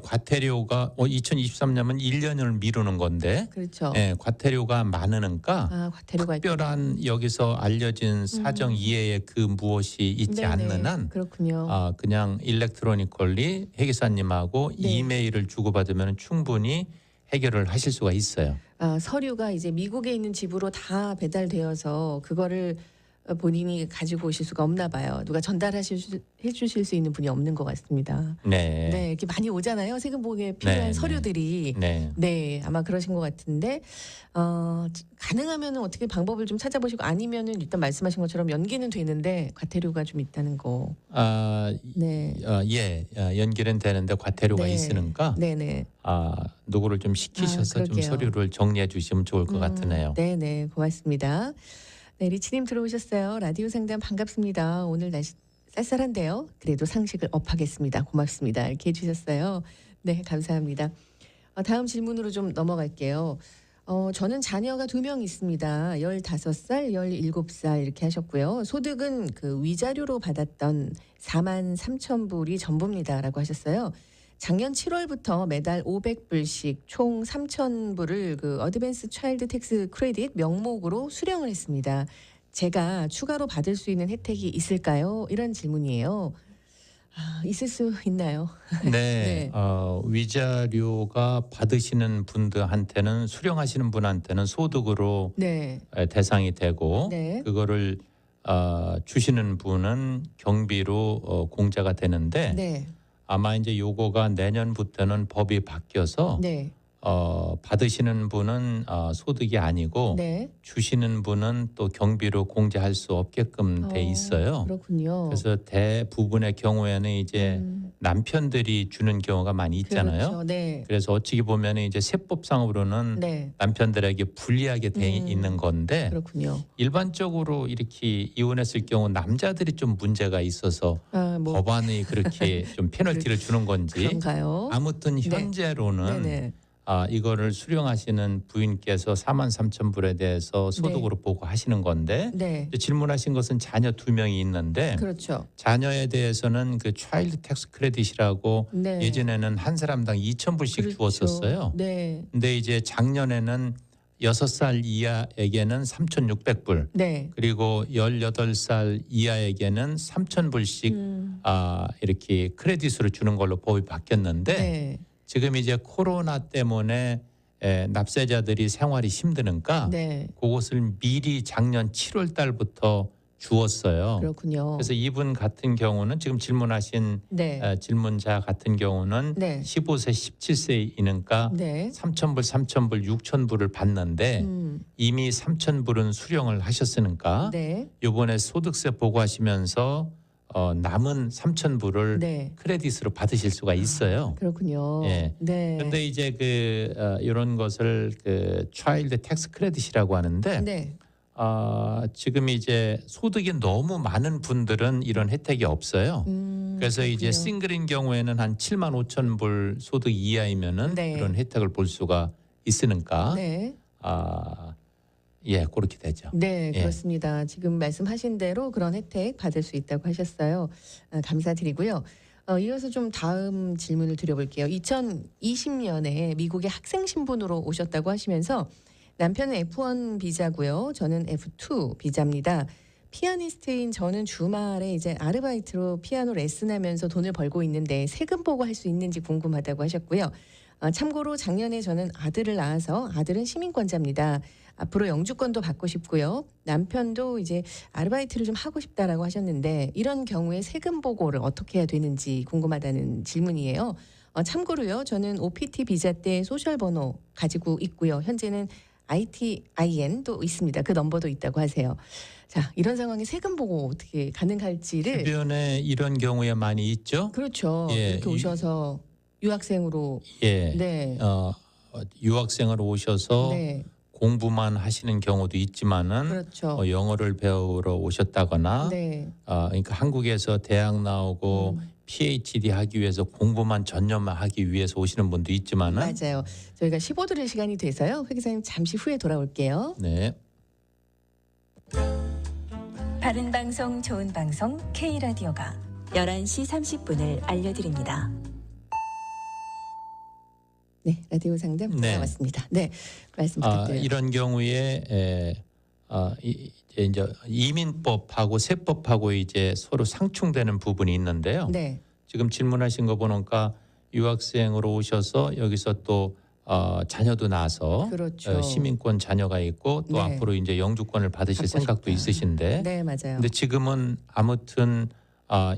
과태료가 2023년은 1년을 미루는 건데 그렇죠. 예, 과태료가 많으니까 과태료가 특별한 여기서 알려진 사정 이외에 그 무엇이 있지 네네. 않는 한 그렇군요. 그냥 일렉트로니컬리 회계사님하고 네. 이메일을 주고받으면 충분히 해결을 하실 수가 있어요. 서류가 이제 미국에 있는 집으로 다 배달되어서 그거를 본인이 가지고 오실 수가 없나 봐요. 누가 해주실 수 있는 분이 없는 것 같습니다. 네. 네, 이렇게 많이 오잖아요. 세금보고에 필요한 네, 서류들이. 네. 네, 아마 그러신 것 같은데 가능하면은 어떻게 방법을 좀 찾아보시고 아니면은 일단 말씀하신 것처럼 연기는 되는데 과태료가 좀 있다는 거. 네. 연기는 되는데 과태료가 네. 있으니까 네네. 누구를 좀 시키셔서 좀 그러게요. 서류를 정리해 주시면 좋을 것 같으네요. 네네, 고맙습니다. 네, 리치님 들어오셨어요. 라디오 상담 반갑습니다. 오늘 날씨 쌀쌀한데요. 그래도 상식을 업하겠습니다. 고맙습니다. 이렇게 해주셨어요. 네, 감사합니다. 다음 질문으로 좀 넘어갈게요. 저는 자녀가 2명 있습니다. 15살, 17살 이렇게 하셨고요. 소득은 그 위자료로 받았던 43,000불이 전부입니다라고 하셨어요. 작년 7월부터 매달 500불씩 총 3,000불을 그 어드밴스 차일드 텍스 크레딧 명목으로 수령을 했습니다. 제가 추가로 받을 수 있는 혜택이 있을까요? 이런 질문이에요. 있을 수 있나요? 네. 위자료가 받으시는 분들한테는 수령하시는 분한테는 소득으로 네. 대상이 되고 네. 그거를 주시는 분은 경비로 공제가 되는데 네. 아마 이제 요거가 내년부터는 법이 바뀌어서 네. 받으시는 분은 소득이 아니고 네. 주시는 분은 또 경비로 공제할 수 없게끔 돼 있어요. 그렇군요. 그래서 대부분의 경우에는 이제 남편들이 주는 경우가 많이 있잖아요. 그렇죠. 네. 그래서 어찌 보면 이제 세법상으로는 네. 남편들에게 불리하게 돼 있는 건데 그렇군요. 일반적으로 이렇게 이혼했을 경우 남자들이 좀 문제가 있어서 법안이 그렇게 좀 페널티를 주는 건지 그런가요? 아무튼 현재로는 네네. 이거를 수령하시는 부인께서 43,000불에 대해서 소득으로 보고 하시는 건데 네. 질문하신 것은 자녀 2명이 있는데 그렇죠. 자녀에 대해서는 그 차일드 텍스 크레딧이라고 네. 예전에는 한 사람당 2,000불씩 그렇죠. 주었었어요. 네. 근데 이제 작년에는 6살 이하에게는 3,600불 네. 그리고 18살 이하에게는 3,000불씩 이렇게 크레딧으로 주는 걸로 법이 바뀌었는데 네. 지금 이제 코로나 때문에 납세자들이 생활이 힘드니까 네. 그것을 미리 작년 7월 달부터 주었어요. 그렇군요. 그래서 이분 같은 경우는 지금 질문하신 네. 질문자 같은 경우는 네. 15세, 17세이니까 네. 3,000불, 3,000불, 6,000불을 받는데 이미 3,000불은 수령을 하셨으니까 네. 이번에 소득세 보고하시면서 남은 3,000불을 네. 크레딧으로 받으실 수가 있어요. 그렇군요. 예. 네. 그런데 이제 이런 것을 차일드 텍스 크레딧이라고 하는데 네. 지금 이제 소득이 너무 많은 분들은 이런 혜택이 없어요. 그래서 이제 그렇군요. 싱글인 경우에는 한 75,000불 소득 이하이면은 네. 그런 혜택을 볼 수가 있으니까 네. 그렇게 되죠. 네, 예. 그렇습니다. 지금 말씀하신 대로 그런 혜택 받을 수 있다고 하셨어요. 감사드리고요. 이어서 좀 다음 질문을 드려볼게요. 2020년에 미국의 학생 신분으로 오셨다고 하시면서 남편은 F1 비자고요. 저는 F2 비자입니다. 피아니스트인 저는 주말에 이제 아르바이트로 피아노 레슨하면서 돈을 벌고 있는데 세금 보고 할 수 있는지 궁금하다고 하셨고요. 참고로 작년에 저는 아들을 낳아서 아들은 시민권자입니다. 앞으로 영주권도 받고 싶고요. 남편도 이제 아르바이트를 좀 하고 싶다라고 하셨는데 이런 경우에 세금 보고를 어떻게 해야 되는지 궁금하다는 질문이에요. 참고로요. 저는 OPT 비자 때 소셜 번호 가지고 있고요. 현재는 ITIN도 있습니다. 그 넘버도 있다고 하세요. 자, 이런 상황에 세금 보고 어떻게 가능할지를 주변에 이런 경우에 많이 있죠. 그렇죠. 예, 이렇게 오셔서 유학생으로 예, 네. 유학생으로 오셔서 네. 공부만 하시는 경우도 있지만은 그렇죠. 영어를 배우러 오셨다거나 네. 그러니까 한국에서 대학 나오고 PhD 하기 위해서 공부만 전념만 하기 위해서 오시는 분도 있지만은 맞아요. 저희가 15들을 시간이 돼서요. 회 기사님 잠시 후에 돌아올게요. 네. 바른 방송 좋은 방송 K라디오가 11시 30분을 알려드립니다. 네, 라디오 상담 네. 나왔습니다. 네, 말씀 부탁드려요. 이런 경우에 이제 이민법하고 세법하고 이제 서로 상충되는 부분이 있는데요. 네, 지금 질문하신 거 보니까 유학생으로 오셔서 여기서 또 자녀도 낳아서 그렇죠. 시민권 자녀가 있고 또 네. 앞으로 이제 영주권을 받으실 받고 생각도 싶다. 있으신데, 네, 맞아요. 근데 지금은 아무튼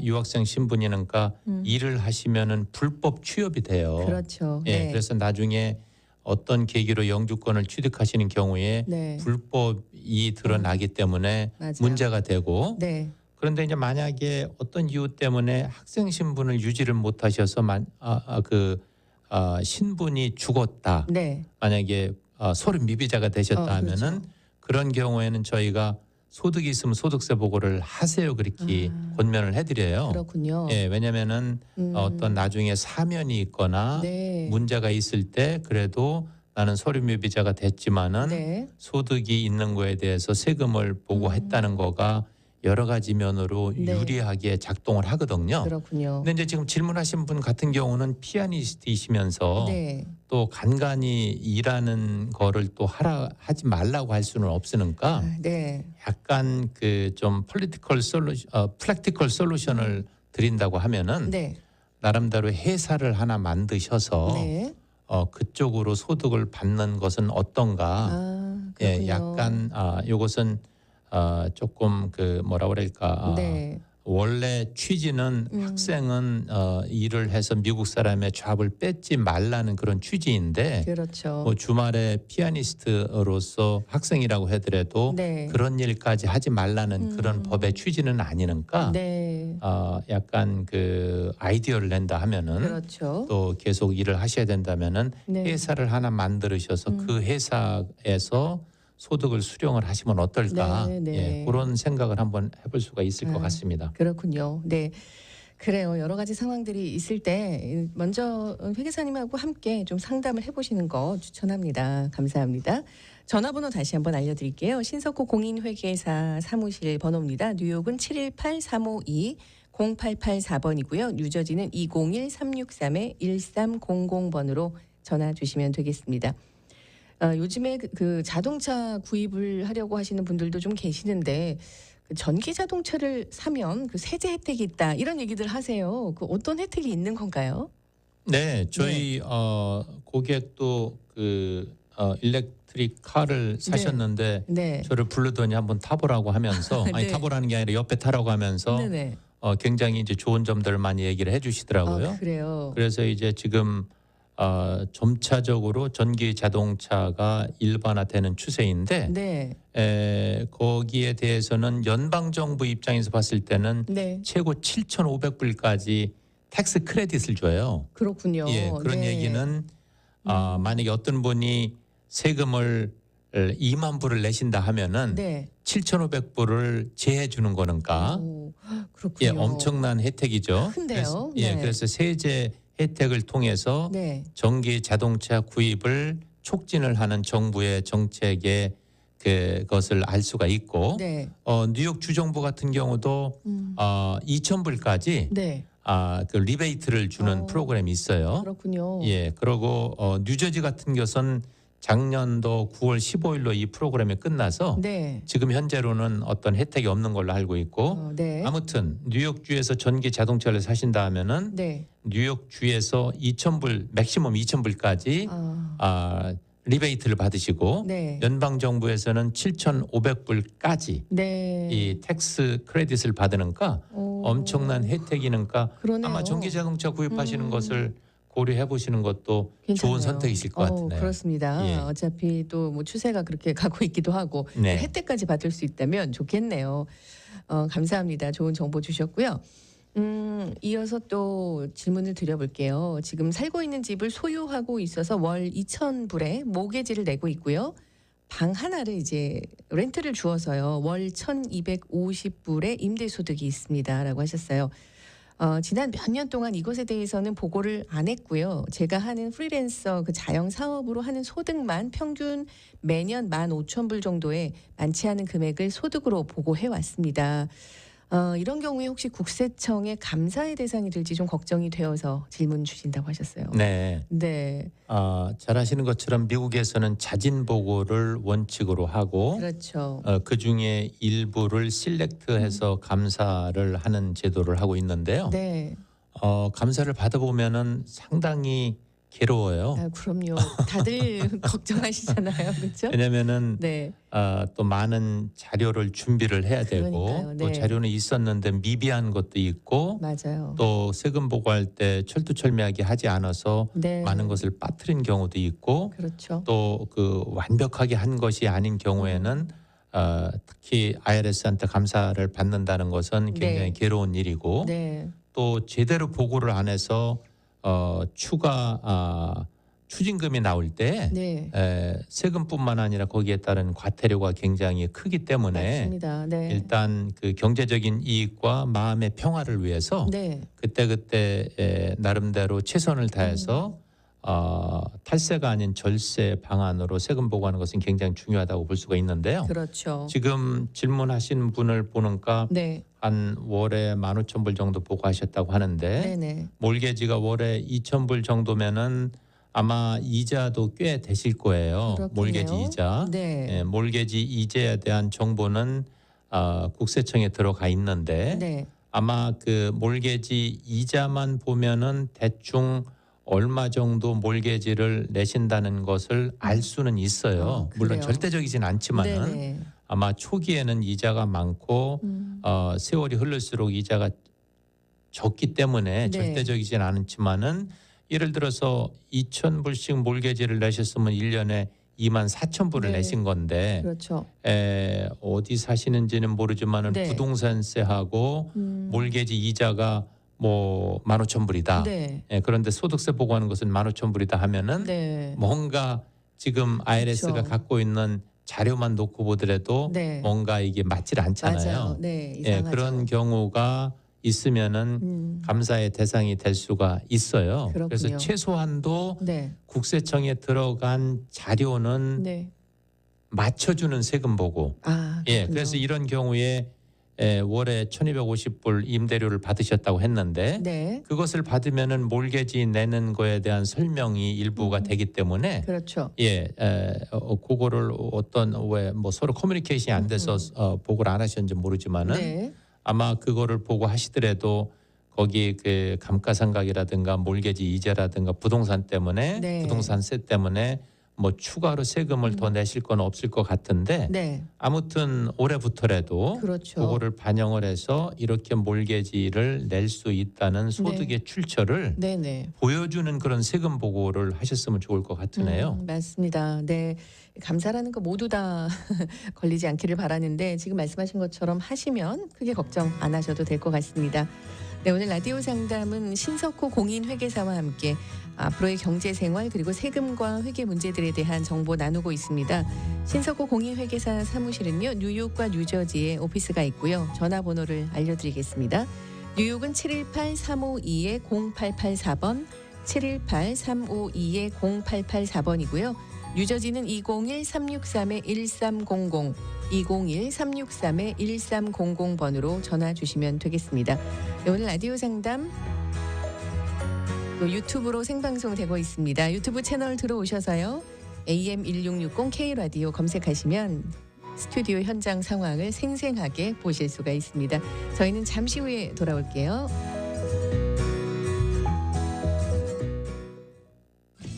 유학생 신분이니까 일을 하시면은 불법 취업이 돼요. 그렇죠. 예, 네. 그래서 나중에 어떤 계기로 영주권을 취득하시는 경우에 네. 불법이 드러나기 때문에 맞아요. 문제가 되고, 네, 그런데 이제 만약에 어떤 이유 때문에 학생 신분을 유지를 못하셔서 신분이 죽었다. 네, 만약에 소득 미비자가 되셨다 하면은 그렇죠. 그런 경우에는 저희가 소득이 있으면 소득세 보고를 하세요 그렇게 권면을 해드려요. 그렇군요. 예, 왜냐하면은 어떤 나중에 사면이 있거나 네, 문제가 있을 때 그래도 나는 소득 미비자가 됐지만은 네, 소득이 있는 거에 대해서 세금을 보고했다는 거가 여러 가지 면으로 네. 유리하게 작동을 하거든요. 그렇군요. 근데 이제 지금 질문하신 분 같은 경우는 피아니스트이시면서 네, 또 간간히 일하는 거를 또 하지 말라고 할 수는 없으니까 네, 약간 그 좀 프랙티컬 솔루션을 드린다고 하면은 네, 나름대로 회사를 하나 만드셔서 네. 그쪽으로 소득을 받는 것은 어떤가? 그렇군요. 예, 약간 요것은 조금 그 뭐라 그럴까? 네, 원래 취지는 학생은 일을 해서 미국 사람의 잡을 뺏지 말라는 그런 취지인데 그렇죠. 뭐 주말에 피아니스트로서 학생이라고 하더라도 네, 그런 일까지 하지 말라는 그런 법의 취지는 아니니까 네, 약간 그 아이디어를 낸다 하면은 그렇죠. 또 계속 일을 하셔야 된다면은 네. 회사를 하나 만들으셔서 그 회사에서 소득을 수령을 하시면 어떨까? 네, 네. 예, 그런 생각을 한번 해볼 수가 있을 것 같습니다. 그렇군요. 네. 그래요. 여러 가지 상황들이 있을 때 먼저 회계사님하고 함께 좀 상담을 해보시는 거 추천합니다. 감사합니다. 전화번호 다시 한번 알려드릴게요. 신석호 공인회계사 사무실 번호입니다. 뉴욕은 718-352 0884번이고요. 뉴저지는 201-363-1300번으로 전화 주시면 되겠습니다. 요즘에 그 자동차 구입을 하려고 하시는 분들도 좀 계시는데 그 전기 자동차를 사면 그 세제 혜택이 있다 이런 얘기들 하세요. 그 어떤 혜택이 있는 건가요? 네, 저희 고객도 그 일렉트릭 카를 사셨는데 네. 저를 부르더니 한번 타보라고 하면서 아니 네. 타보라는 게 아니라 옆에 타라고 하면서 네네. 굉장히 이제 좋은 점들을 많이 얘기를 해주시더라고요. 그래요. 그래서 이제 지금 점차적으로 전기 자동차가 일반화되는 추세인데 네. 거기에 대해서는 연방 정부 입장에서 봤을 때는 네. 최고 7,500불까지 텍스 크레딧을 줘요. 그렇군요. 예, 그런 네. 얘기는 만약에 어떤 분이 세금을 2만 불을 내신다 하면은 네. 7,500불을 제해 주는 거니까 오, 그렇군요. 예, 엄청난 혜택이죠. 큰데요. 그래서, 예, 네. 그래서 세제 혜택을 통해서 네. 전기 자동차 구입을 촉진을 하는 정부의 정책의 그것을 알 수가 있고 네. 뉴욕 주정부 같은 경우도 2,000불까지 네. 그 리베이트를 주는 프로그램이 있어요. 그렇군요. 예, 그리고 뉴저지 같은 것은 작년도 9월 15일로 이 프로그램이 끝나서 네. 지금 현재로는 어떤 혜택이 없는 걸로 알고 있고 네. 아무튼 뉴욕주에서 전기 자동차를 사신다 하면은 네. 뉴욕주에서 2,000불 맥시멈 2,000불까지 리베이트를 받으시고 네. 연방 정부에서는 7,500불까지 네. 이 텍스 크레딧을 받으니까 오. 엄청난 혜택이니까 그러네요. 아마 전기 자동차 구입하시는 것을 고려해 보시는 것도 괜찮네요. 좋은 선택이실 것 같네요. 그렇습니다. 예. 어차피 또 뭐 추세가 그렇게 가고 있기도 하고 네. 혜택까지 받을 수 있다면 좋겠네요. 감사합니다. 좋은 정보 주셨고요. 이어서 또 질문을 드려볼게요. 지금 살고 있는 집을 소유하고 있어서 월 2,000불에 모계지를 내고 있고요. 방 하나를 이제 렌트를 주어서요. 월 1,250불의 임대소득이 있습니다라고 하셨어요. 지난 몇 년 동안 이것에 대해서는 보고를 안 했고요. 제가 하는 프리랜서 그 자영 사업으로 하는 소득만 평균 매년 15,000불 정도의 많지 않은 금액을 소득으로 보고해 왔습니다. 이런 경우에 혹시 국세청의 감사의 대상이 될지 좀 걱정이 되어서 질문 주신다고 하셨어요. 네. 네, 잘 아시는 것처럼 미국에서는 자진 보고를 원칙으로 하고 그렇죠. 그 중에 일부를 실렉트해서 감사를 하는 제도를 하고 있는데요. 네, 감사를 받아보면은 상당히 괴로워요. 그럼요. 다들 걱정하시잖아요, 그렇죠? 왜냐면은 네, 또 많은 자료를 준비를 해야 되고 그러니까요. 또 네. 자료는 있었는데 미비한 것도 있고 맞아요. 또 세금 보고할 때 철두철미하게 하지 않아서 네, 많은 것을 빠뜨린 경우도 있고 그렇죠. 또 그 완벽하게 한 것이 아닌 경우에는 특히 IRS한테 감사를 받는다는 것은 굉장히 네. 괴로운 일이고 네, 또 제대로 보고를 안 해서 추가 추징금이 나올 때 네, 세금뿐만 아니라 거기에 따른 과태료가 굉장히 크기 때문에 맞습니다. 네, 일단 그 경제적인 이익과 마음의 평화를 위해서 네, 그때 나름대로 최선을 다해서 탈세가 아닌 절세 방안으로 세금 보고하는 것은 굉장히 중요하다고 볼 수가 있는데요. 그렇죠. 지금 질문하신 분을 보니까 네, 한 월에 15,000불 정도 보고하셨다고 하는데 네, 네, 몰개지가 월에 2,000불 정도면은 아마 이자도 꽤 되실 거예요. 그렇겠네요. 몰개지 이자. 네, 몰개지 이자에 대한 정보는 국세청에 들어가 있는데 네, 아마 그 몰개지 이자만 보면은 대충 얼마 정도 몰개지를 내신다는 것을 알 수는 있어요. 물론 그래요? 절대적이진 않지만은 네, 네. 아마 초기에는 이자가 많고 세월이 흐를수록 이자가 적기 때문에 네. 절대적이진 않지만은 예를 들어서 2,000불씩 몰개지를 내셨으면 1년에 24,000불을 네. 내신 건데 그렇죠. 어디 사시는지는 모르지만은 네. 부동산세하고 몰개지 이자가 뭐 15,000불이다. 네, 그런데 소득세 보고하는 것은 15,000불이다 하면은 네, 뭔가 지금 IRS가 그렇죠. 갖고 있는 자료만 놓고 보더라도 네. 뭔가 이게 맞질 않잖아요. 맞아요. 네, 이상하죠. 그런 경우가 있으면은 감사의 대상이 될 수가 있어요. 그렇군요. 그래서 최소한도 네, 국세청에 들어간 자료는 네. 맞춰주는 세금 보고. 그렇군요. 그래서 이런 경우에 월에 1,250불 임대료를 받으셨다고 했는데 네, 그것을 받으면은 몰개지 내는 거에 대한 설명이 일부가 되기 때문에 그렇죠. 그거를 어떤 왜 뭐 서로 커뮤니케이션이 안 돼서 보고를 안 하셨는지 모르지만은 네, 아마 그거를 보고 하시더라도 거기 그 감가상각이라든가 몰개지 이자라든가 부동산 때문에 네. 부동산세 때문에 뭐 추가로 세금을 더 내실 건 없을 것 같은데 네, 아무튼 올해부터라도 그렇죠. 그거를 반영을 해서 이렇게 몰개지를 낼 수 있다는 소득의 출처를 네, 네. 보여주는 그런 세금 보고를 하셨으면 좋을 것 같으네요. 맞습니다. 네, 감사라는 거 모두 다 걸리지 않기를 바라는데 지금 말씀하신 것처럼 하시면 크게 걱정 안 하셔도 될 것 같습니다. 네, 오늘 라디오 상담은 신석호 공인회계사와 함께 앞으로의 경제생활 그리고 세금과 회계 문제들에 대한 정보 나누고 있습니다. 신석호 공인회계사 사무실은요, 뉴욕과 뉴저지에 오피스가 있고요. 전화번호를 알려드리겠습니다. 뉴욕은 718-352-0884번, 718-352-0884번이고요. 뉴저지는 201-363-1300, 201-363-1300번으로 전화 주시면 되겠습니다. 네, 오늘 라디오 상담 또 유튜브로 생방송 되고 있습니다. 유튜브 채널 들어오셔서요. AM1660 K라디오 검색하시면 스튜디오 현장 상황을 생생하게 보실 수가 있습니다. 저희는 잠시 후에 돌아올게요.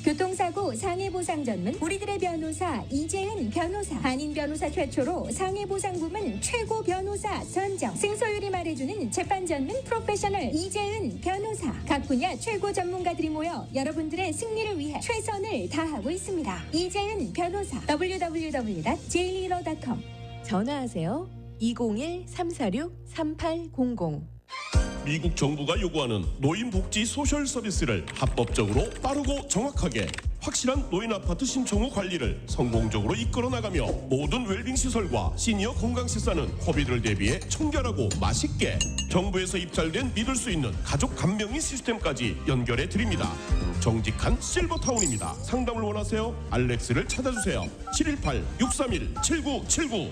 교통사고 상해보상 전문 우리들의 변호사 이재은 변호사. 한인 변호사 최초로 상해보상 부문 최고 변호사 선정. 승소율이 말해주는 재판 전문 프로페셔널 이재은 변호사. 각 분야 최고 전문가들이 모여 여러분들의 승리를 위해 최선을 다하고 있습니다. 이재은 변호사. www.jleader.com. 전화하세요. 201-346-3800. 미국 정부가 요구하는 노인복지 소셜 서비스를 합법적으로 빠르고 정확하게 확실한 노인 아파트 신청 후 관리를 성공적으로 이끌어 나가며 모든 웰빙 시설과 시니어 건강 시설은 코비드를 대비해 청결하고 맛있게 정부에서 입찰된 믿을 수 있는 가족 간병인 시스템까지 연결해 드립니다. 정직한 실버타운입니다. 상담을 원하세요? 알렉스를 찾아주세요. 718-631-7979.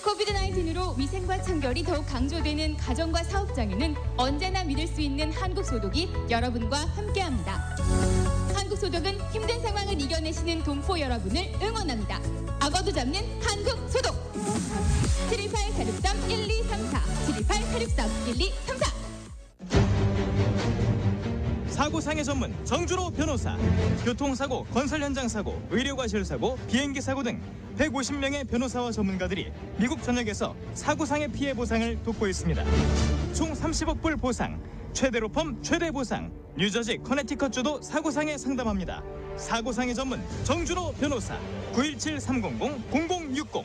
코비드-19으로 위생과 청결이 더욱 강조되는 가정과 사업장에는 언제나 믿을 수 있는 한국소독이 여러분과 함께합니다. 한국소독은 힘든 상황을 이겨내시는 동포 여러분을 응원합니다. 악어도 잡는 한국소독. 718-463-1234 718-463-1234. 사고상해 전문 정준호 변호사. 교통사고, 건설 현장 사고, 의료과실 사고, 비행기 사고 등 150명의 변호사와 전문가들이 미국 전역에서 사고상해 피해 보상을 돕고 있습니다. 총 30억 불 보상, 최대로 펌 최대 보상. 뉴저지, 커네티컷주도 사고상해 상담합니다. 사고상해 전문 정준호 변호사. 917-300-0060.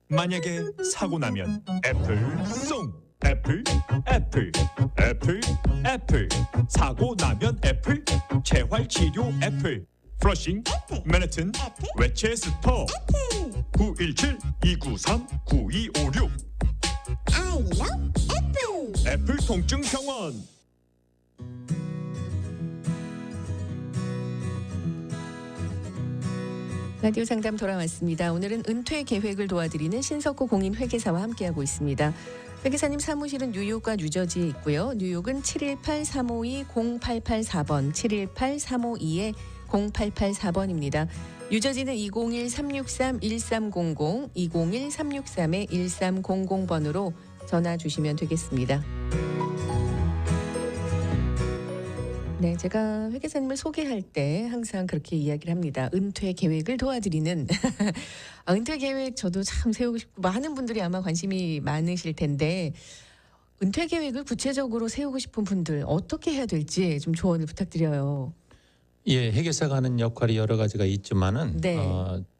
만약에 사고 나면 애플송. 애플 사고 나면 애플 재활 치료 애플 플러싱 맨해튼 웨체스터 917-293-9256 I love 애플 통증병원. 라디오 상담 돌아왔습니다. 오늘은 은퇴 계획을 도와드리는 신석호 공인회계사와 함께하고 있습니다. 회계사님 사무실은 뉴욕과 뉴저지에 있고요. 뉴욕은 718-352-0884번, 718-352-0884번입니다. 뉴저지는 201-363-1300, 201-363-1300번으로 전화 주시면 되겠습니다. 네, 제가 회계사님을 소개할 때 항상 그렇게 이야기를 합니다. 은퇴 계획을 도와드리는. 은퇴 계획 저도 참 세우고 싶고 많은 분들이 아마 관심이 많으실 텐데 은퇴 계획을 구체적으로 세우고 싶은 분들 어떻게 해야 될지 좀 조언을 부탁드려요. 예, 회계사가 하는 역할이 여러 가지가 있지만은 네.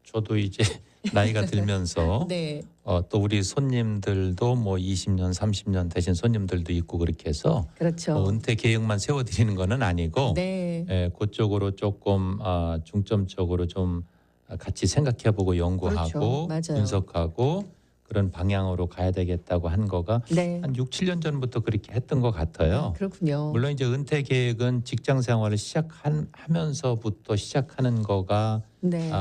저도 이제 나이가 들면서 네. 또 우리 손님들도 뭐 20년, 30년 되신 손님들도 있고 그렇게 해서 그렇죠. 은퇴 계획만 세워드리는 거는 아니고 네. 그쪽으로 조금 중점적으로 좀 같이 생각해보고 연구하고 그렇죠. 맞아요. 분석하고 그런 방향으로 가야 되겠다고 한 거가 네. 한 6, 7년 전부터 그렇게 했던 것 같아요. 그렇군요. 물론 이제 은퇴 계획은 직장 생활을 시작하면서부터 시작하는 거가 네.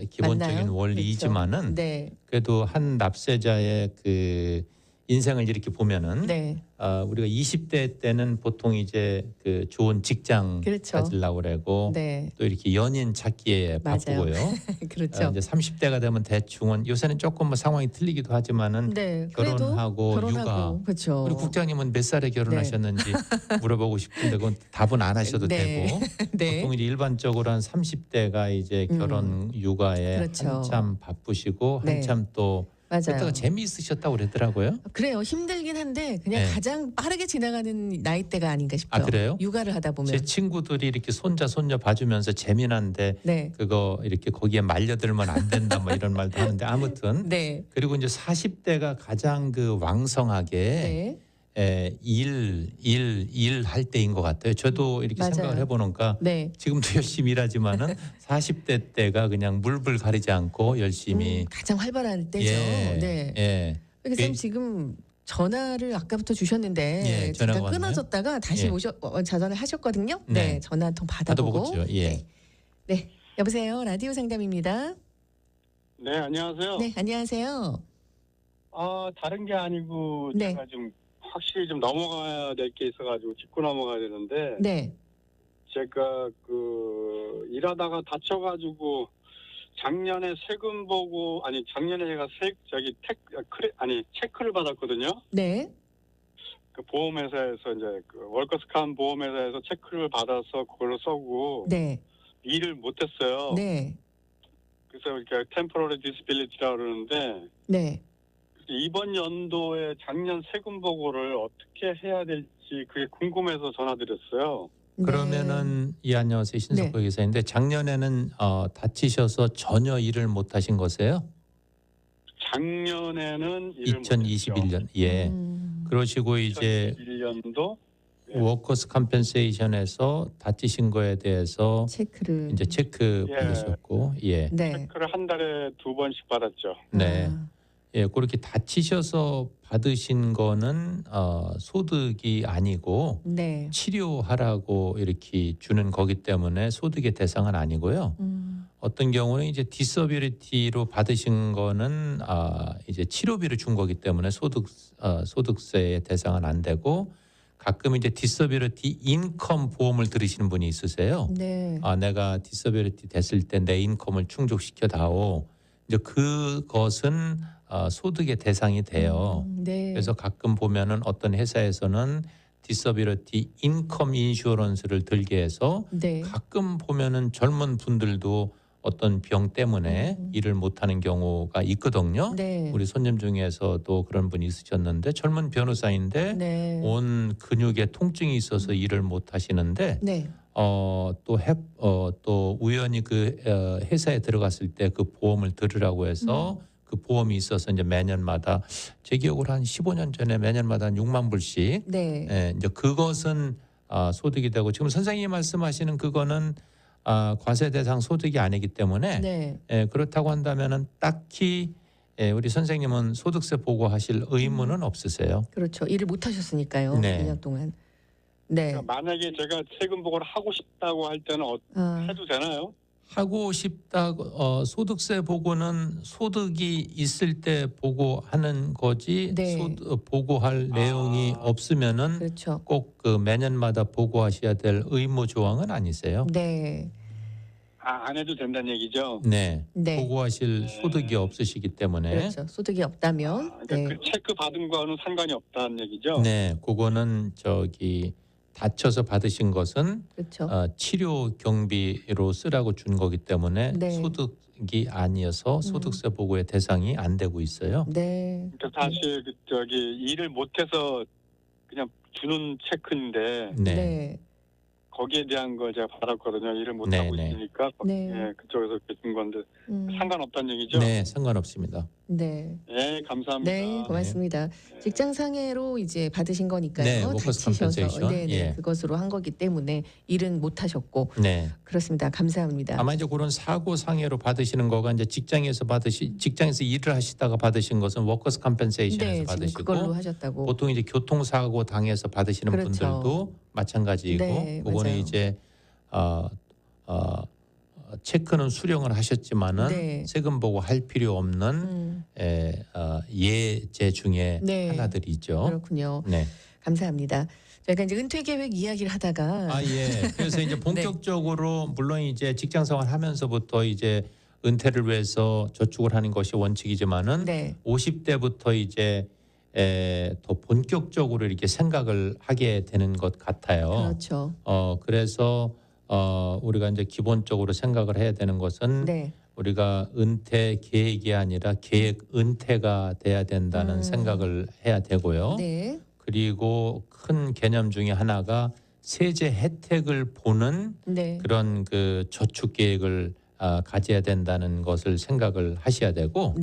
기본적인 맞나요? 원리이지만은 그렇죠. 네. 그래도 한 납세자의 그 인생을 이렇게 보면은 네. 우리가 20대 때는 보통 이제 그 좋은 직장 그렇죠. 가지려고 그러고 네. 또 이렇게 연인 찾기에 맞아요. 바쁘고요. 그렇죠. 이제 30대가 되면 대충은 요새는 조금 뭐 상황이 틀리기도 하지만은 네. 그래도 결혼하고 육아. 그렇죠. 우리 국장님은 몇 살에 결혼하셨는지 물어보고 싶은데 그건 답은 안 하셔도 네. 되고 네. 보통 이제 일반적으로 한 30대가 이제 결혼 육아에 그렇죠. 한참 바쁘시고 네. 한참 또 맞아요. 그때가 재미있으셨다고 그러더라고요. 그래요. 힘들긴 한데 그냥 네. 가장 빠르게 지나가는 나이대가 아닌가 싶어요. 아, 그래요? 육아를 하다 보면. 제 친구들이 이렇게 손자 손녀 봐주면서 재미난데 네. 그거 이렇게 거기에 말려들면 안 된다 뭐 이런 말도 하는데 아무튼 네. 그리고 이제 40대가 가장 그 왕성하게 네. 일할 때인 것 같아요. 저도 이렇게 맞아요. 생각을 해보니까 네. 지금도 열심히 일하지만은 40대 때가 그냥 물불 가리지 않고 열심히 가장 활발한 때죠. 예, 네. 예. 선생님 지금 전화를 아까부터 주셨는데 예, 전화가 잠깐 끊어졌다가 다시 예. 전화를 하셨거든요. 네. 네. 전화 한 통 받아보고. 받아보겠죠. 예. 네. 네. 여보세요. 라디오 상담입니다. 네, 안녕하세요. 네, 안녕하세요. 다른 게 아니고 네. 제가 좀 확실히 좀 넘어가야 될 게 있어가지고 짚고 넘어가야 되는데 네. 제가 그 일하다가 다쳐가지고 작년에 세금 보고 작년에 제가 체크를 받았거든요. 네. 그 보험회사에서 이제 그 월커스컴 보험회사에서 체크를 받아서 그걸로 써고 네. 일을 못했어요. 네. 그래서 이렇게 템포러리 디스빌리티라고 그러는데 네. 이번 연도에 작년 세금 보고를 어떻게 해야 될지 그게 궁금해서 전화드렸어요. 그러면은 예, 안녕하세요. 신석호 기사인데 작년에는 다치셔서 전혀 일을 못 하신 거세요? 작년에는 일을 2021년. 예. 그러시고 이제 2021년도 워커스 컴펜세이션에서 다치신 거에 대해서 체크를 이제 체크 예. 받으셨고 예. 체크를 한 달에 2번씩 받았죠. 네. 예, 그렇게 다치셔서 받으신 거는 소득이 아니고 네. 치료하라고 이렇게 주는 거기 때문에 소득의 대상은 아니고요. 어떤 경우는 이제 디서비리티로 받으신 거는 이제 치료비를 준 거기 때문에 소득세의 대상은 안 되고 가끔 이제 디서비리티 인컴 보험을 들으시는 분이 있으세요. 네. 내가 디서비리티 됐을 때 내 인컴을 충족시켜 다오. 이제 그것은 소득의 대상이 돼요. 네. 그래서 가끔 보면은 어떤 회사에서는 디서비리티 인컴 인슈런스를 들게 해서 네. 가끔 보면은 젊은 분들도 어떤 병 때문에 일을 못하는 경우가 있거든요. 네. 우리 손님 중에서도 그런 분이 있으셨는데 젊은 변호사인데 네. 온 근육에 통증이 있어서 일을 못 하시는데 네. 또 우연히 그 회사에 들어갔을 때 그 보험을 들으라고 해서 그 보험이 있어서 이제 매년마다 제 기억으로 한 15년 전에 매년마다 한 6만 불씩 네. 예, 이제 그것은 소득이 되고 지금 선생님이 말씀하시는 그거는 과세 대상 소득이 아니기 때문에 네. 예, 그렇다고 한다면은 딱히 우리 선생님은 소득세 보고하실 의무는 없으세요. 그렇죠. 일을 못 하셨으니까요. 네. 2년 동안. 네. 그러니까 만약에 제가 세금 보고를 하고 싶다고 할 때는 해도 되나요? 하고 싶다고 소득세 보고는 소득이 있을 때 보고하는 거지 네. 보고할 내용이 없으면은 그렇죠. 꼭 그 매년마다 보고하셔야 될 의무 조항은 아니세요. 네. 안 해도 된다는 얘기죠? 네. 네. 보고하실 소득이 없으시기 때문에 그렇죠. 소득이 없다면 그러니까 그 체크 받은 거와는 상관이 없다는 얘기죠? 네, 그거는 다쳐서 받으신 것은 그렇죠. 치료 경비로 쓰라고 준 거기 때문에 네. 소득이 아니어서 소득세 보고의 대상이 안 되고 있어요. 네. 그러니까 사실 일을 못해서 그냥 주는 체크인데 네. 거기에 대한 걸 제가 받았거든요. 일을 못하고 있으니까 그쪽에서 준 건데 상관없다는 얘기죠? 네, 상관없습니다. 네. 네, 감사합니다. 네, 고맙습니다. 직장 상해로 이제 받으신 거니까요. 네, 워커스 컴펜세이션. 네, 네. 예. 그것으로 한 거기 때문에 일은 못 하셨고. 네. 그렇습니다. 감사합니다. 아마 이제 그런 사고 상해로 받으시는 거가 이제 직장에서 일을 하시다가 받으신 것은 워커스 컴펜세이션에서 네, 지금 받으시고 그걸로 하셨다고. 보통 이제 교통사고 당해서 받으시는 그렇죠. 분들도 마찬가지이고 네, 그거는 맞아요. 이제 체크는 수령을 하셨지만은 네. 세금 보고 할 필요 없는 예제 중에 네. 하나들이죠. 그렇군요. 네. 감사합니다. 저희가 이제 은퇴 계획 이야기를 하다가 예. 그래서 이제 본격적으로 물론 이제 직장 생활 하면서부터 이제 은퇴를 위해서 저축을 하는 것이 원칙이지만은 50대부터 이제 더 본격적으로 이렇게 생각을 하게 되는 것 같아요. 그렇죠. 그래서 우리가 이제 기본적으로 생각을 해야 되는 것은 우리가 은퇴 계획이 아니라 계획 은퇴가 돼야 된다는 생각을 해야 되고요. 네. 그리고 큰 개념 중에 하나가 세제 혜택을 보는 그런 그 저축 계획을 가져야 된다는 것을 생각을 하셔야 되고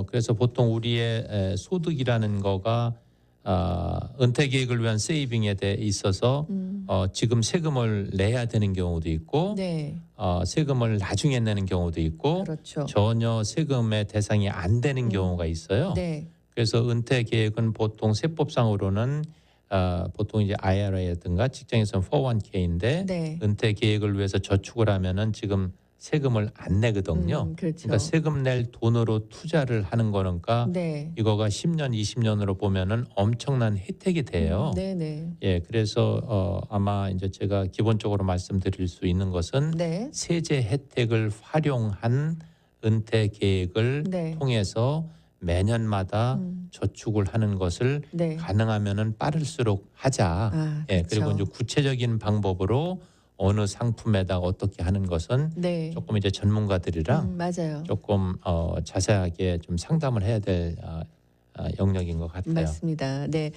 그래서 보통 우리의 소득이라는 거가 은퇴 계획을 위한 세이빙에 대해 있어서 지금 세금을 내야 되는 경우도 있고 세금을 나중에 내는 경우도 있고 그렇죠. 전혀 세금의 대상이 안 되는 경우가 있어요. 그래서 은퇴 계획은 보통 세법상으로는 보통 이제 IRA든가 직장에서는 401k인데 은퇴 계획을 위해서 저축을 하면은 지금 세금을 안 내거든요. 그렇죠. 그러니까 세금 낼 돈으로 투자를 하는 거니까 이거가 10년, 20년으로 보면은 엄청난 혜택이 돼요. 예, 그래서 아마 이제 제가 기본적으로 말씀드릴 수 있는 것은 세제 혜택을 활용한 은퇴 계획을 통해서 매년마다 저축을 하는 것을 네. 가능하면은 빠를수록 하자. 예, 그리고 이제 구체적인 방법으로 어느 상품에다 어떻게 하는 것은 네. 조금 이제 전문가들이랑 맞아요. 조금 자세하게 좀 상담을 해야 될 영역인 것 같아요. 맞습니다. 네.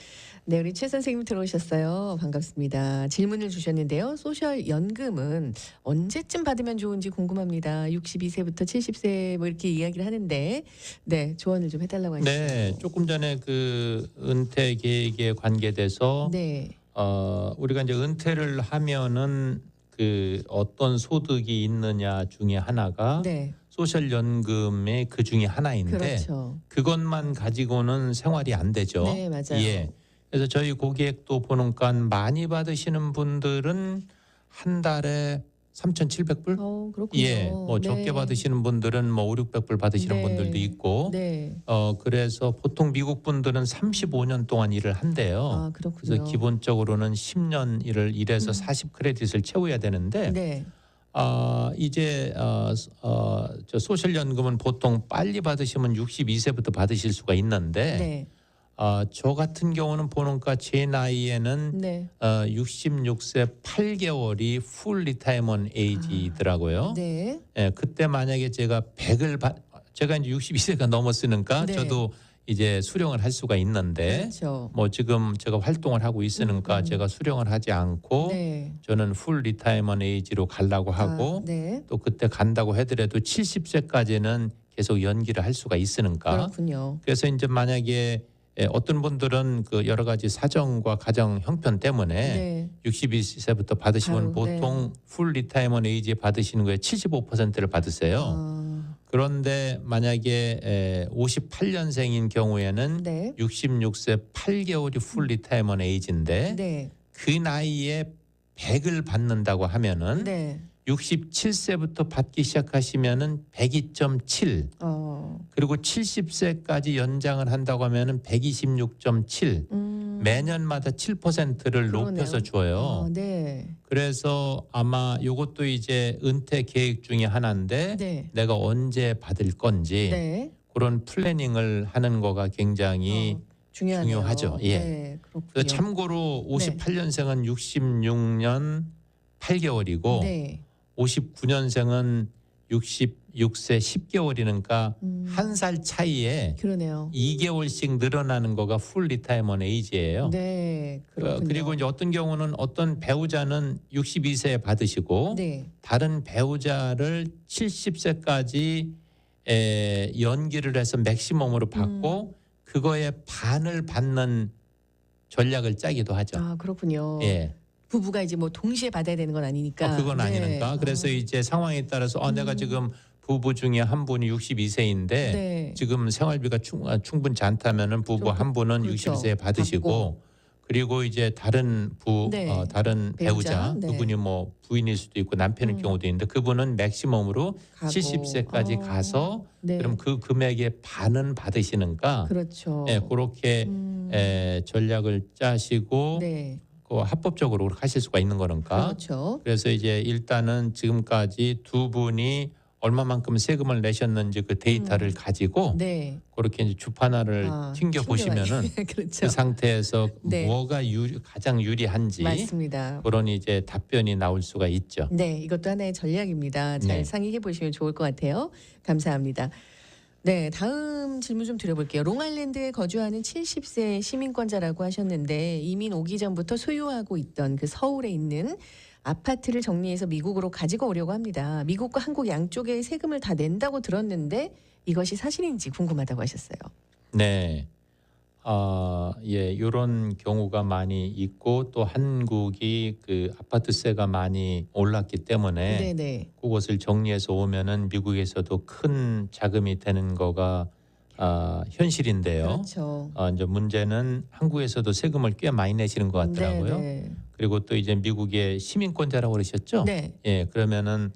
네, 우리 최 선생님 들어오셨어요. 반갑습니다. 질문을 주셨는데요. 소셜 연금은 언제쯤 받으면 좋은지 궁금합니다. 62세부터 70세 뭐 이렇게 이야기를 하는데, 네, 조언을 좀 해달라고 하시죠. 네, 조금 전에 그 은퇴 계획에 관계돼서 네. 우리가 이제 은퇴를 하면은 그 어떤 소득이 있느냐 중에 하나가 네. 소셜 연금의 그 중에 하나인데 그렇죠. 그것만 가지고는 생활이 안 되죠. 네, 맞아요. 예. 그래서 저희 고객도 보니까 많이 받으시는 분들은 한 달에 3,700불? 그렇군요. 예. 뭐 적게 네. 받으시는 분들은 뭐 5, 600불 받으시는 네. 분들도 있고. 네. 그래서 보통 미국 분들은 35년 동안 일을 한대요. 아, 그렇군요. 그래서 기본적으로는 10년 일을 일해서 40 크레딧을 채워야 되는데 네. 이제 저 소셜 연금은 보통 빨리 받으시면 62세부터 받으실 수가 있는데 네. 저 같은 경우는 보니까 제 나이에는 네. 66세 8개월이 풀 리타이먼 에이지더라고요. 네. 예, 그때 만약에 제가 100을 제가 이제 62세가 넘었으니까 네. 저도 이제 수령을 할 수가 있는데 그렇죠. 뭐 지금 제가 활동을 하고 있으니까 제가 수령을 하지 않고 네. 저는 풀 리타이먼 에이지로 가려고 하고 네. 또 그때 간다고 하더라도 70세까지는 계속 연기를 할 수가 있으니까 그렇군요. 그래서 이제 만약에 어떤 분들은 그 여러 가지 사정과 가정 형편 때문에 네. 62세부터 받으시면 바로, 네. 보통 풀 리타이먼 에이지에 받으시는 거에 75%를 받으세요. 그런데 만약에 58년생인 경우에는 네. 66세 8개월이 풀 리타이먼 에이지인데 네. 그 나이에 100을 받는다고 하면은 네. 67세부터 받기 시작하시면은 102.7 그리고 70세까지 연장을 한다고 하면은 126.7 매년마다 7%를 그러네요. 높여서 줘요. 네. 그래서 아마 이것도 이제 은퇴 계획 중에 하나인데 네. 내가 언제 받을 건지 네. 그런 플래닝을 하는 거가 굉장히 중요하네요. 중요하죠. 예. 네, 그렇군요. 그래서 참고로 58년생은 66년 8개월이고 네. 59년생은 66세 10개월이니까 한 살 차이에 그러네요. 2개월씩 늘어나는 거가 풀 리타이먼 에이지예요. 네, 그렇군요. 그리고 이제 어떤 경우는 어떤 배우자는 62세에 받으시고 네. 다른 배우자를 70세까지 연기를 해서 맥시멈으로 받고 그거의 반을 받는 전략을 짜기도 하죠. 아, 그렇군요. 예. 부부가 이제 뭐 동시에 받아야 되는 건 아니니까. 그건 네. 아니니까. 그래서 이제 상황에 따라서 내가 지금 부부 중에 한 분이 62세인데 네. 지금 생활비가 충분치 않다면은 부부 한 분은 그렇죠. 60세에 받으시고 받고. 그리고 이제 다른 네. 다른 배우자 네. 그분이 뭐 부인일 수도 있고 남편일 경우도 있는데 그분은 맥시멈으로 가고. 70세까지 가서 네. 그럼 그 금액의 반은 받으시는가? 그렇죠. 예, 그렇게 전략을 짜시고 네. 그 합법적으로 하실 수가 있는 거니까. 그렇죠. 그래서 이제 일단은 지금까지 두 분이 얼마만큼 세금을 내셨는지 그 데이터를 가지고 네. 그렇게 이제 주판화를 튕겨 보시면은 그렇죠. 그 상태에서 네. 뭐가 가장 유리한지 맞습니다. 그런 이제 답변이 나올 수가 있죠. 네, 이것도 하나의 전략입니다. 잘 네. 상의해 보시면 좋을 것 같아요. 감사합니다. 네, 다음 질문 좀 드려볼게요. 롱아일랜드에 거주하는 70세 시민권자라고 하셨는데 이민 오기 전부터 소유하고 있던 그 서울에 있는 아파트를 정리해서 미국으로 가지고 오려고 합니다. 미국과 한국 양쪽에 세금을 다 낸다고 들었는데 이것이 사실인지 궁금하다고 하셨어요. 네. 예, 이런 경우가 많이 있고 또 한국이 그 아파트세가 많이 올랐기 때문에 네네. 그것을 정리해서 오면은 미국에서도 큰 자금이 되는 거가 현실인데요. 그렇죠. 이제 문제는 한국에서도 세금을 꽤 많이 내시는 것 같더라고요. 네네. 그리고 또 이제 미국의 시민권자라고 그러셨죠? 네. 예, 그러면은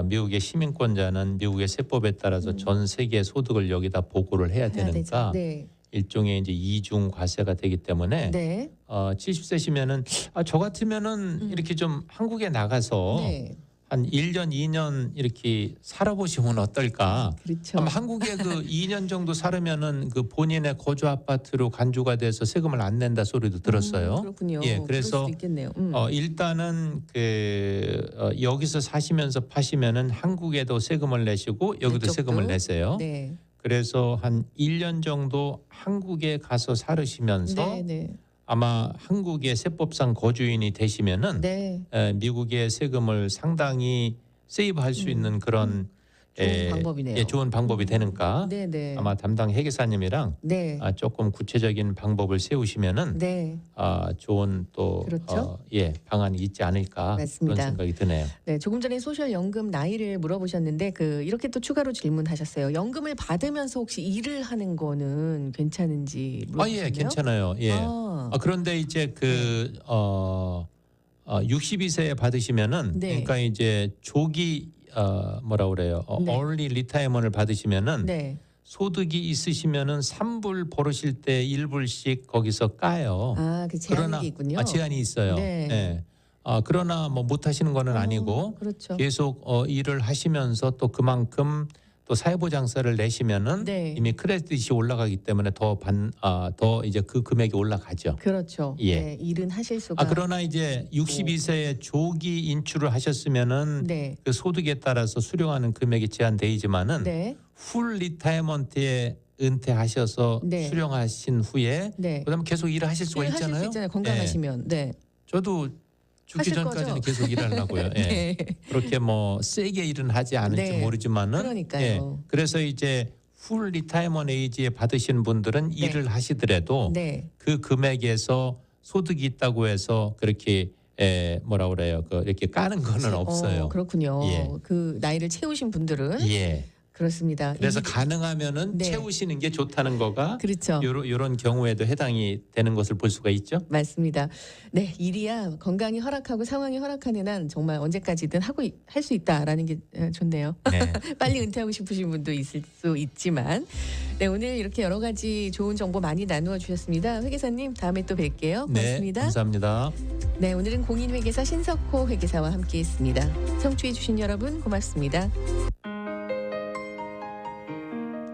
미국의 시민권자는 미국의 세법에 따라서 전 세계 소득을 여기다 보고를 해야 되니까 네. 일종의 이제 이중 과세가 되기 때문에 네. 70세시면은 저 같으면은 이렇게 좀 한국에 나가서 네. 한 1년, 2년 이렇게 살아보시면 어떨까? 그렇죠. 아마 한국에 그 2년 정도 살으면은 그 본인의 거주 아파트로 간주가 돼서 세금을 안 낸다 소리도 들었어요. 그렇군요. 예, 그럴 그래서 수도 있겠네요. 일단은 여기서 사시면서 파시면은 한국에도 세금을 내시고 여기도 그쪽도? 세금을 내세요. 네. 그래서 한 1년 정도 한국에 가서 살으시면서 네, 네. 아마 한국의 세법상 거주인이 되시면은 네. 미국의 세금을 상당히 세이브할 수 있는 그런 좋은 방법이네요. 예, 좋은 방법이 되니까 네, 네. 아마 담당 회계사님이랑 네. 조금 구체적인 방법을 세우시면은 네. 좋은 또 그렇죠. 방안이 있지 않을까 맞습니다. 그런 생각이 드네요. 네, 조금 전에 소셜연금 나이를 물어보셨는데 이렇게 또 추가로 질문하셨어요. 연금을 받으면서 혹시 일을 하는 거는 괜찮은지 물어보셨네요. 예, 괜찮아요. 예. 그런데 이제 62세에 받으시면은 네. 그러니까 이제 조기 뭐라 그래요? 네. early retirement을 받으시면은 네. 소득이 있으시면은 3불 벌으실 때 1불씩 거기서 까요. 그 제한이 있군요. 제한이 있어요. 네. 예. 그러나 뭐 못 하시는 거는 아니고 그렇죠. 계속 일을 하시면서 또 그만큼 또 사회보장세를 내시면은 네. 이미 크레딧이 올라가기 때문에 더 이제 그 금액이 올라가죠. 그렇죠. 예. 네, 일은 하실 수가. 그러나 이제 62세에 조기 인출을 하셨으면은 네. 그 소득에 따라서 수령하는 금액이 제한되지만은 네. 풀 리타이먼트에 은퇴하셔서 네. 수령하신 후에 네. 그다음에 계속 일을 하실 수가 하실 있잖아요. 수 있잖아요. 건강하시면. 네. 저도 죽기 하실 전까지는 거죠? 계속 일하려고요. 예. 네. 그렇게 뭐 세게 일은 하지 않을지 네. 모르지만은 그러니까요. 그래서 이제 풀 리타이먼 에이지에 받으신 분들은 일을 하시더라도 네. 그 금액에서 소득이 있다고 해서 그렇게 뭐라 그래요? 이렇게 까는 거는 없어요. 그렇군요. 예. 그 나이를 채우신 분들은 예. 그렇습니다. 그래서 가능하면은 네. 채우시는 게 좋다는 거가 그렇죠. 이런 경우에도 해당이 되는 것을 볼 수가 있죠. 맞습니다. 네, 일이야 건강이 허락하고 상황이 허락하는 한 정말 언제까지든 할 수 있다라는 게 좋네요. 네. 빨리 은퇴하고 싶으신 분도 있을 수 있지만, 네, 오늘 이렇게 여러 가지 좋은 정보 많이 나누어 주셨습니다. 회계사님 다음에 또 뵐게요. 고맙습니다. 네, 감사합니다. 네, 오늘은 공인회계사 신석호 회계사와 함께했습니다. 청취해 주신 여러분 고맙습니다.